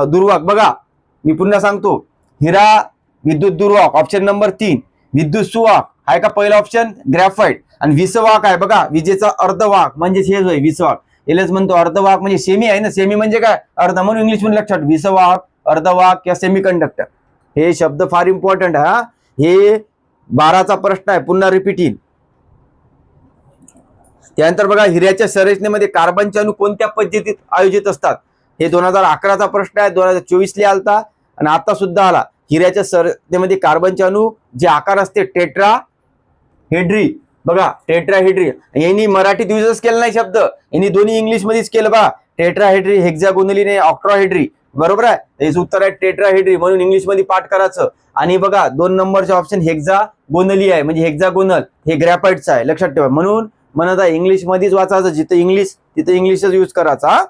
दुर्वाहक. बघा मी पुन्हा सांगतो, हिरा विद्युत दुर्वाहक ऑप्शन नंबर 3, विद्युत सुवाहक आहे का पहिला ऑप्शन ग्रॅफाइट, आणि विसवाहक आहे बघा, विजेचा अर्धवाहक म्हणजे हेच होय विसवाहक, यालाच म्हणतो अर्धवाहक, म्हणजे सेमी आहे ना, सेमी म्हणजे काय अर्ध, म्हणून इंग्लिश मध्ये लक्षात, विसवाहक, अर्धवाहक किंवा सेमीकंडक्टर, हे शब्द फार इम्पॉर्टंट आहे. हे 12चा प्रश्न आहे, पुन्हा रिपीट येईल. त्यानंतर बघा, हिऱ्याच्या संरचनेमध्ये कार्बनचे अणू कोणत्या पद्धतीत आयोजित असतात, हे 2011चा प्रश्न आहे, 2024 ला आलता आणि आता सुद्धा आला. हिऱ्याच्या संरचनेमध्ये कार्बनचे अणू जे आकार असते टेट्राहेड्री, बघा टेट्राहेड्री, यांनी मराठीत युजच केला नाही शब्द, यांनी दोन्ही इंग्लिश मध्येच केलं बघा, टेट्राहेड्री, हेक्सागोनली नाही ऑक्ट्राहेड्री, बरोबर आहे. याचं उत्तर आहे टेट्राहेड्री, म्हणून इंग्लिश मध्ये पाठ करायचं. आणि बघा 2 नंबरचे ऑप्शन हेक्सागोनली आहे, म्हणजे हेक्सागोनल हे ग्रॅफाइटचं आहे, लक्षात ठेवा. म्हणून म्हणत आहे इंग्लिश मध्येच वाचायचं, जिथं इंग्लिश तिथं इंग्लिशच यूज करायचा,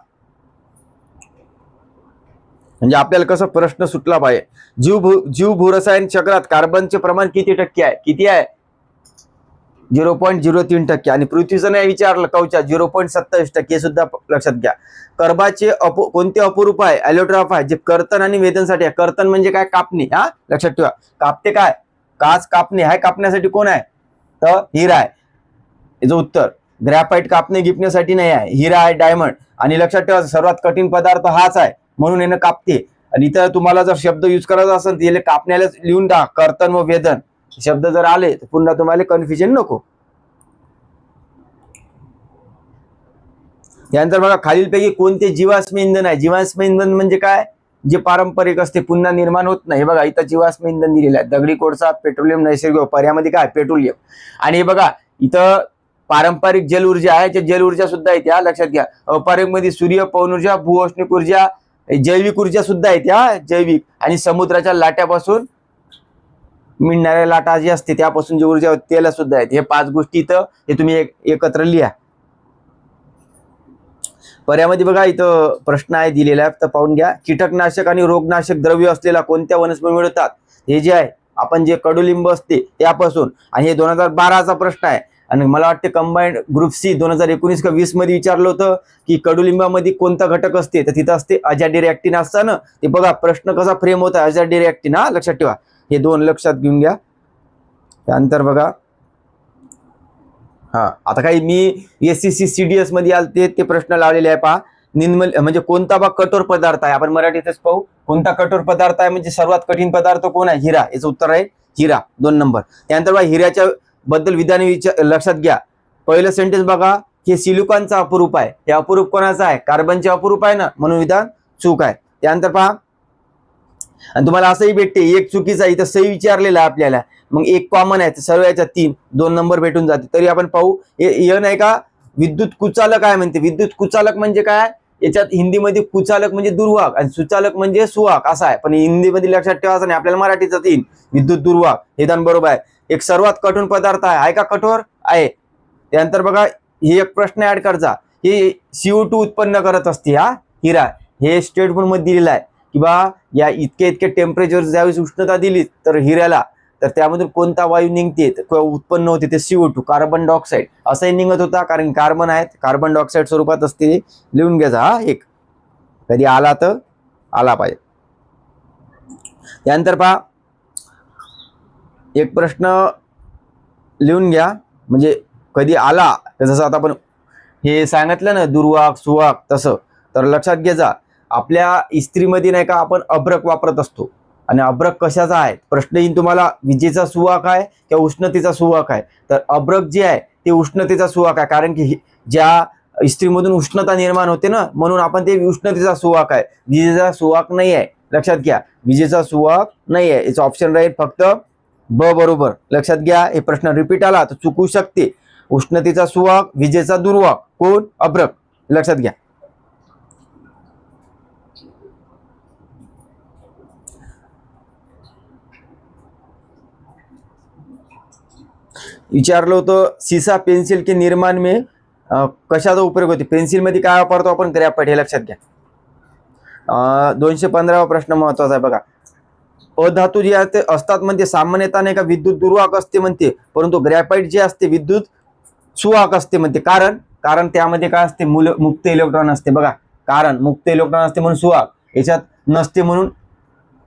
म्हणजे आपल्याला कसं प्रश्न सुटला पाहिजे. जीव भूरसायन चक्रात कार्बनचे प्रमाण किती टक्के आहे, किती आहे 0.03%, आणि पृथ्वीचं नाही विचारलं कवचा 0.27%, सुद्धा लक्षात घ्या. कर्बाचे कोणते अपरूप आहे, ॲलियोट्रॉप आहे, जे कर्तन आणि वेदनसाठी आहे. कर्तन म्हणजे काय, कापणी, हा लक्षात ठेवा. कापते काय, काच कापणे, हाय कापण्यासाठी कोण आहे, तर हिरा आहे. याचं उत्तर ग्रॅफाइट कापणे गिपण्यासाठी नाही आहे, हिरा आहे, डायमंड. आणि लक्षात ठेवा, सर्वात कठीण पदार्थ हाच आहे, म्हणून यानं कापते. आणि इथं तुम्हाला जर शब्द यूज करायचा असेल तर कापण्याला लिहून टाका, कर्तन व वेदन शब्द जर आले तर पुन्हा तुम्हाला कन्फ्युजन नको. त्यानंतर बघा, खालीलपैकी कोणते जीवाश्म इंधन आहे. जीवाश्म इंधन म्हणजे काय, जे पारंपरिक असते, पुन्हा निर्माण होत नाही. बघा इथं जीवाश्म इंधन दिलेलं आहे, दगडी कोळसा, पेट्रोलियम, नैसर्गिक, पर्यामध्ये काय पेट्रोलियम. आणि हे बघा इथं पारंपरिक जल ऊर्जा आहे, जल ऊर्जा सुद्धा येते, लक्षात घ्या. अपारंपरिक मध्ये सूर्य, पवन ऊर्जा, भूऔष्णिक ऊर्जा, जैविक ऊर्जा सुद्धा येते, जैविक. आणि समुद्राच्या लाट्यापासून मिळणाऱ्या लाटा जी असते त्यापासून जी ऊर्जा त्याला सुद्धा येते. हे 5 गोष्टी इथं हे तुम्ही एकत्र लिहा. पर्यामध्ये बघा इथं प्रश्न आहे दिलेला आहे, तर पाहून घ्या. कीटकनाशक आणि रोगनाशक द्रव्य असलेला कोणत्या वनस्पती मिळतात, हे जे आहे आपण जे कडुलिंब असते त्यापासून. आणि हे 2012चा प्रश्न आहे. आणि मला वाटते कंबाईंड ग्रुप सी 2019 का 20 मध्ये विचारलं होतं की कडुलिंबामध्ये कोणता घटक असते, तर तिथं असते अजाडिरेक्टिन असतं ना. ते बघा प्रश्न कसा फ्रेम होता, अजाडिरेक्टिन, लक्षात ठेवा. हे 2 लक्षात घेऊन घ्या. त्यानंतर बघा, आता काही मी SCC CDS मध्ये आलते ते प्रश्न लावलेले आहे पहा. निर्मल म्हणजे कोणता बा कठोर पदार्थ आहे, आपण मराठीतच पाहू. कोणता कठोर पदार्थ आहे म्हणजे सर्वात कठीण पदार्थ कोण आहे, हिरा. याचं उत्तर आहे हिरा, 2 नंबर. त्यानंतर बघा हिऱ्याच्या बद्दल विधाने लक्षात घ्या. पहिलं सेंटेन्स बघा, हे सिलिकॉनचा अपरूप आहे. हे अपरूप कोणाचा आहे, कार्बनचे अपरूप आहे ना, म्हणून विधान चूक आहे. त्यानंतर पहा, आणि तुम्हाला असंही भेटते एक चुकीचा, इथं सही विचारलेला आहे आपल्याला, मग एक कॉमन आहे, सर्व याच्यात 2 नंबर भेटून जाते. तरी आपण पाहू हे नाही का विद्युत कुचालक आहे म्हणते. विद्युत कुचालक म्हणजे काय, याच्यात हिंदीमध्ये कुचालक म्हणजे दुर्वाहक आणि सुचालक म्हणजे सुवाहक असा आहे, पण हिंदीमध्ये लक्षात ठेवायचं नाही, आपल्याला मराठीचा 3 विद्युत दुर्वाहक हे दान बरोबर आहे. एक सर्वात कठोर पदार्थ आहे का कठोर आहे. त्यानंतर बघा हे एक प्रश्न ऍड करायचा, हे CO2 उत्पन्न करत असते हा हिरा. हे स्टेटमेंट मध्ये दिलेलं आहे की बा या इतके टेम्परेचर ज्यावेळेस उष्णता दिली तर हिऱ्याला, तर त्यामधून कोणता वायू निघते उत्पन्न होते ते CO2 कार्बन डायऑक्साईड असंही निघत होता, कारण कार्बन आहेत, कार्बन डायऑक्साईड स्वरूपात असते. लिहून घ्यायचा हा एक, कधी आला तर आला पाहिजे. त्यानंतर पहा एक प्रश्न लिहून घ्या, म्हणजे कधी आला, जसं आता आपण हे सांगितलं ना दुर्वाहक सुवाहक तसं, तर लक्षात घ्यायचा आपल्या इस्त्रीमध्ये नाही का आपण अभ्रक वापरत असतो, आणि अभ्रक कशाचा आहे प्रश्न येईल तुम्हाला, विजेचा सुवाहक आहे किंवा उष्णतेचा सुवाहक आहे. तर अभ्रक जे आहे ते उष्णतेचा सुवाहक आहे, कारण की ज्या इस्त्रीमधून उष्णता निर्माण होते ना, म्हणून आपण ते उष्णतेचा सुवाहक आहे, विजेचा सुवाहक नाही आहे. लक्षात घ्या विजेचा सुवाहक नाही आहे, याचा ऑप्शन राहील फक्त ब बरोबर. लक्षात घ्या हे प्रश्न रिपीट आला तर चुकू शकते. उष्णतेचा सुवाहक, विजेचा दुर्वाहक कोण, अभ्रक. लक्षात घ्या. विचारलं होतं सीसा पेन्सिल के निर्माण में कशाचा उपयोग होते. पेन्सिल मध्ये काय वापरतो आपण, ग्रॅफाइट. हे लक्षात घ्या. 215वा प्रश्न महत्वाचा आहे बघा. अधातू जे असते असतात म्हणते सामान्यतः नाही का विद्युत दुर्वाहक असते म्हणते, परंतु ग्रॅफाइट जे असते विद्युत सुवाहक असते म्हणते. कारण त्यामध्ये काय असते, मुक्त इलेक्ट्रॉन असते बघा. कारण मुक्त इलेक्ट्रॉन असते म्हणून सुवाहक, याच्यात नसते म्हणून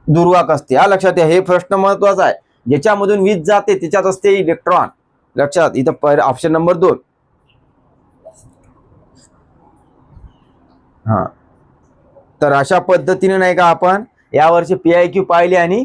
दुर्वाहक असते. हा लक्षात घ्या, हे प्रश्न महत्वाचा आहे. ज्याच्यामधून वीज जाते त्याच्यात असते इलेक्ट्रॉन. लक्षात, इथं ऑप्शन नंबर 2. हा, तर अशा पद्धतीने नाही का आपण यावर्षी PIQ पाहिले, आणि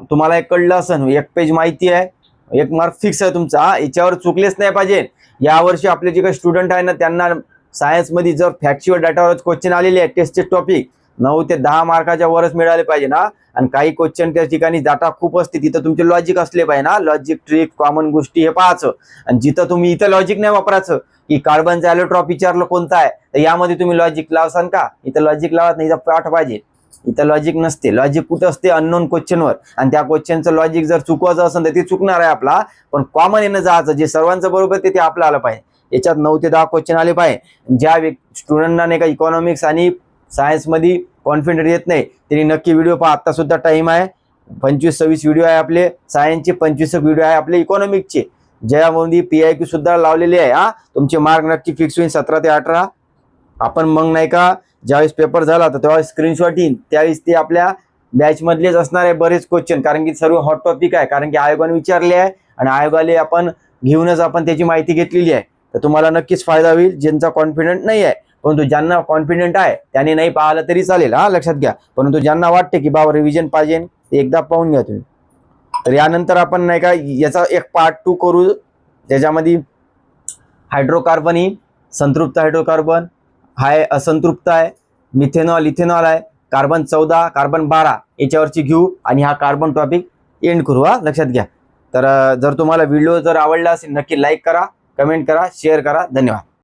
तुम्हाला एक कळलं असेल, एक पेज माहिती आहे, 1 मार्क फिक्स आहे तुमचा. याच्यावर चुकलेच नाही पाहिजे. यावर्षी आपले जे काही स्टुडंट आहे ना, त्यांना सायन्समध्ये जर फॅक्च्युअल डाटावरच क्वेश्चन आलेले आहेत, टेस्टचे टॉपिक 9 ते 10 मार्काच्या वरच मिळाले पाहिजे ना. आणि काही क्वेश्चन त्या ठिकाणी डाटा खूप असते, तिथं तुमचे लॉजिक असले पाहिजे ना, लॉजिक ट्रिक कॉमन गोष्टी हे पाहायचं. आणि जिथं तुम्ही इथं लॉजिक नाही वापरायचं, की कार्बनचा ॲलोट्रॉप विचारलं कोणता आहे, तर यामध्ये तुम्ही लॉजिक लावसान का, इथं लॉजिक लावत नाही, इथं पाठ पाहिजे. इथं लॉजिक नसते. लॉजिक कुठं असते, अननोन क्वेश्चनवर, आणि त्या क्वेश्चनचं लॉजिक जर चुकवायचं असेल तर ते चुकणार आहे आपला, पण कॉमन येणं जायचं, जे सर्वांचं बरोबर ते आपलं आलं पाहिजे. याच्यात 9 ते 10 क्वेश्चन आले पाहिजे. ज्या स्टुडंटना नाही का इकॉनॉमिक्स आणि सायन्समध्ये कॉन्फिडंट येत नाही त्यांनी नक्की व्हिडिओ पहा. आता सुद्धा टाइम आहे, 25-26 व्हिडिओ आहे आपले सायन्सचे, 25 व्हिडिओ आहे आपले इकॉनॉमिक्सचे, ज्यामध्ये PIQ सुद्धा लावलेले आहे. हा, तुमचे मार्क नक्की फिक्स होईल 17 ते 18. आपण मग नाही का ज्यावेळेस पेपर झाला तर तेव्हा स्क्रीनशॉट येईल, त्यावेळेस ते आपल्या बॅच मधलेच असणार आहे बरेच क्वेश्चन, कारण की सर्व हॉट टॉपिक आहे, कारण की आयोगाने विचारले आहे आणि आयोगाले आपण घेऊनच आपण त्याची माहिती घेतलेली आहे. तर तुम्हाला नक्कीच फायदा होईल, ज्यांचा कॉन्फिडंट नाही आहे. परंतु ज्यांना कॉन्फिडंट आहे त्यांनी नाही पाहिलं तरी चालेल, हा लक्षात घ्या. परंतु ज्यांना वाटते की बाबा रिव्हिजन पाहिजे ते एकदा पाहून घ्या तुम्ही. तर यानंतर आपण नाही का याचा एक पार्ट 2 करू, त्याच्यामध्ये हायड्रोकार्बन ही संतृप्त हायड्रोकार्बन हाय, असंतृप्त आहे, मिथेनॉल इथेनॉल आहे, कार्बन 14 कार्बन 12 याच्यावरची घेऊ, आणि हा कार्बन टॉपिक एंड करू. हा लक्षात घ्या. तर जर तुम्हाला व्हिडिओ जर आवडला असेल नक्की लाईक करा, कमेंट करा, शेअर करा. धन्यवाद.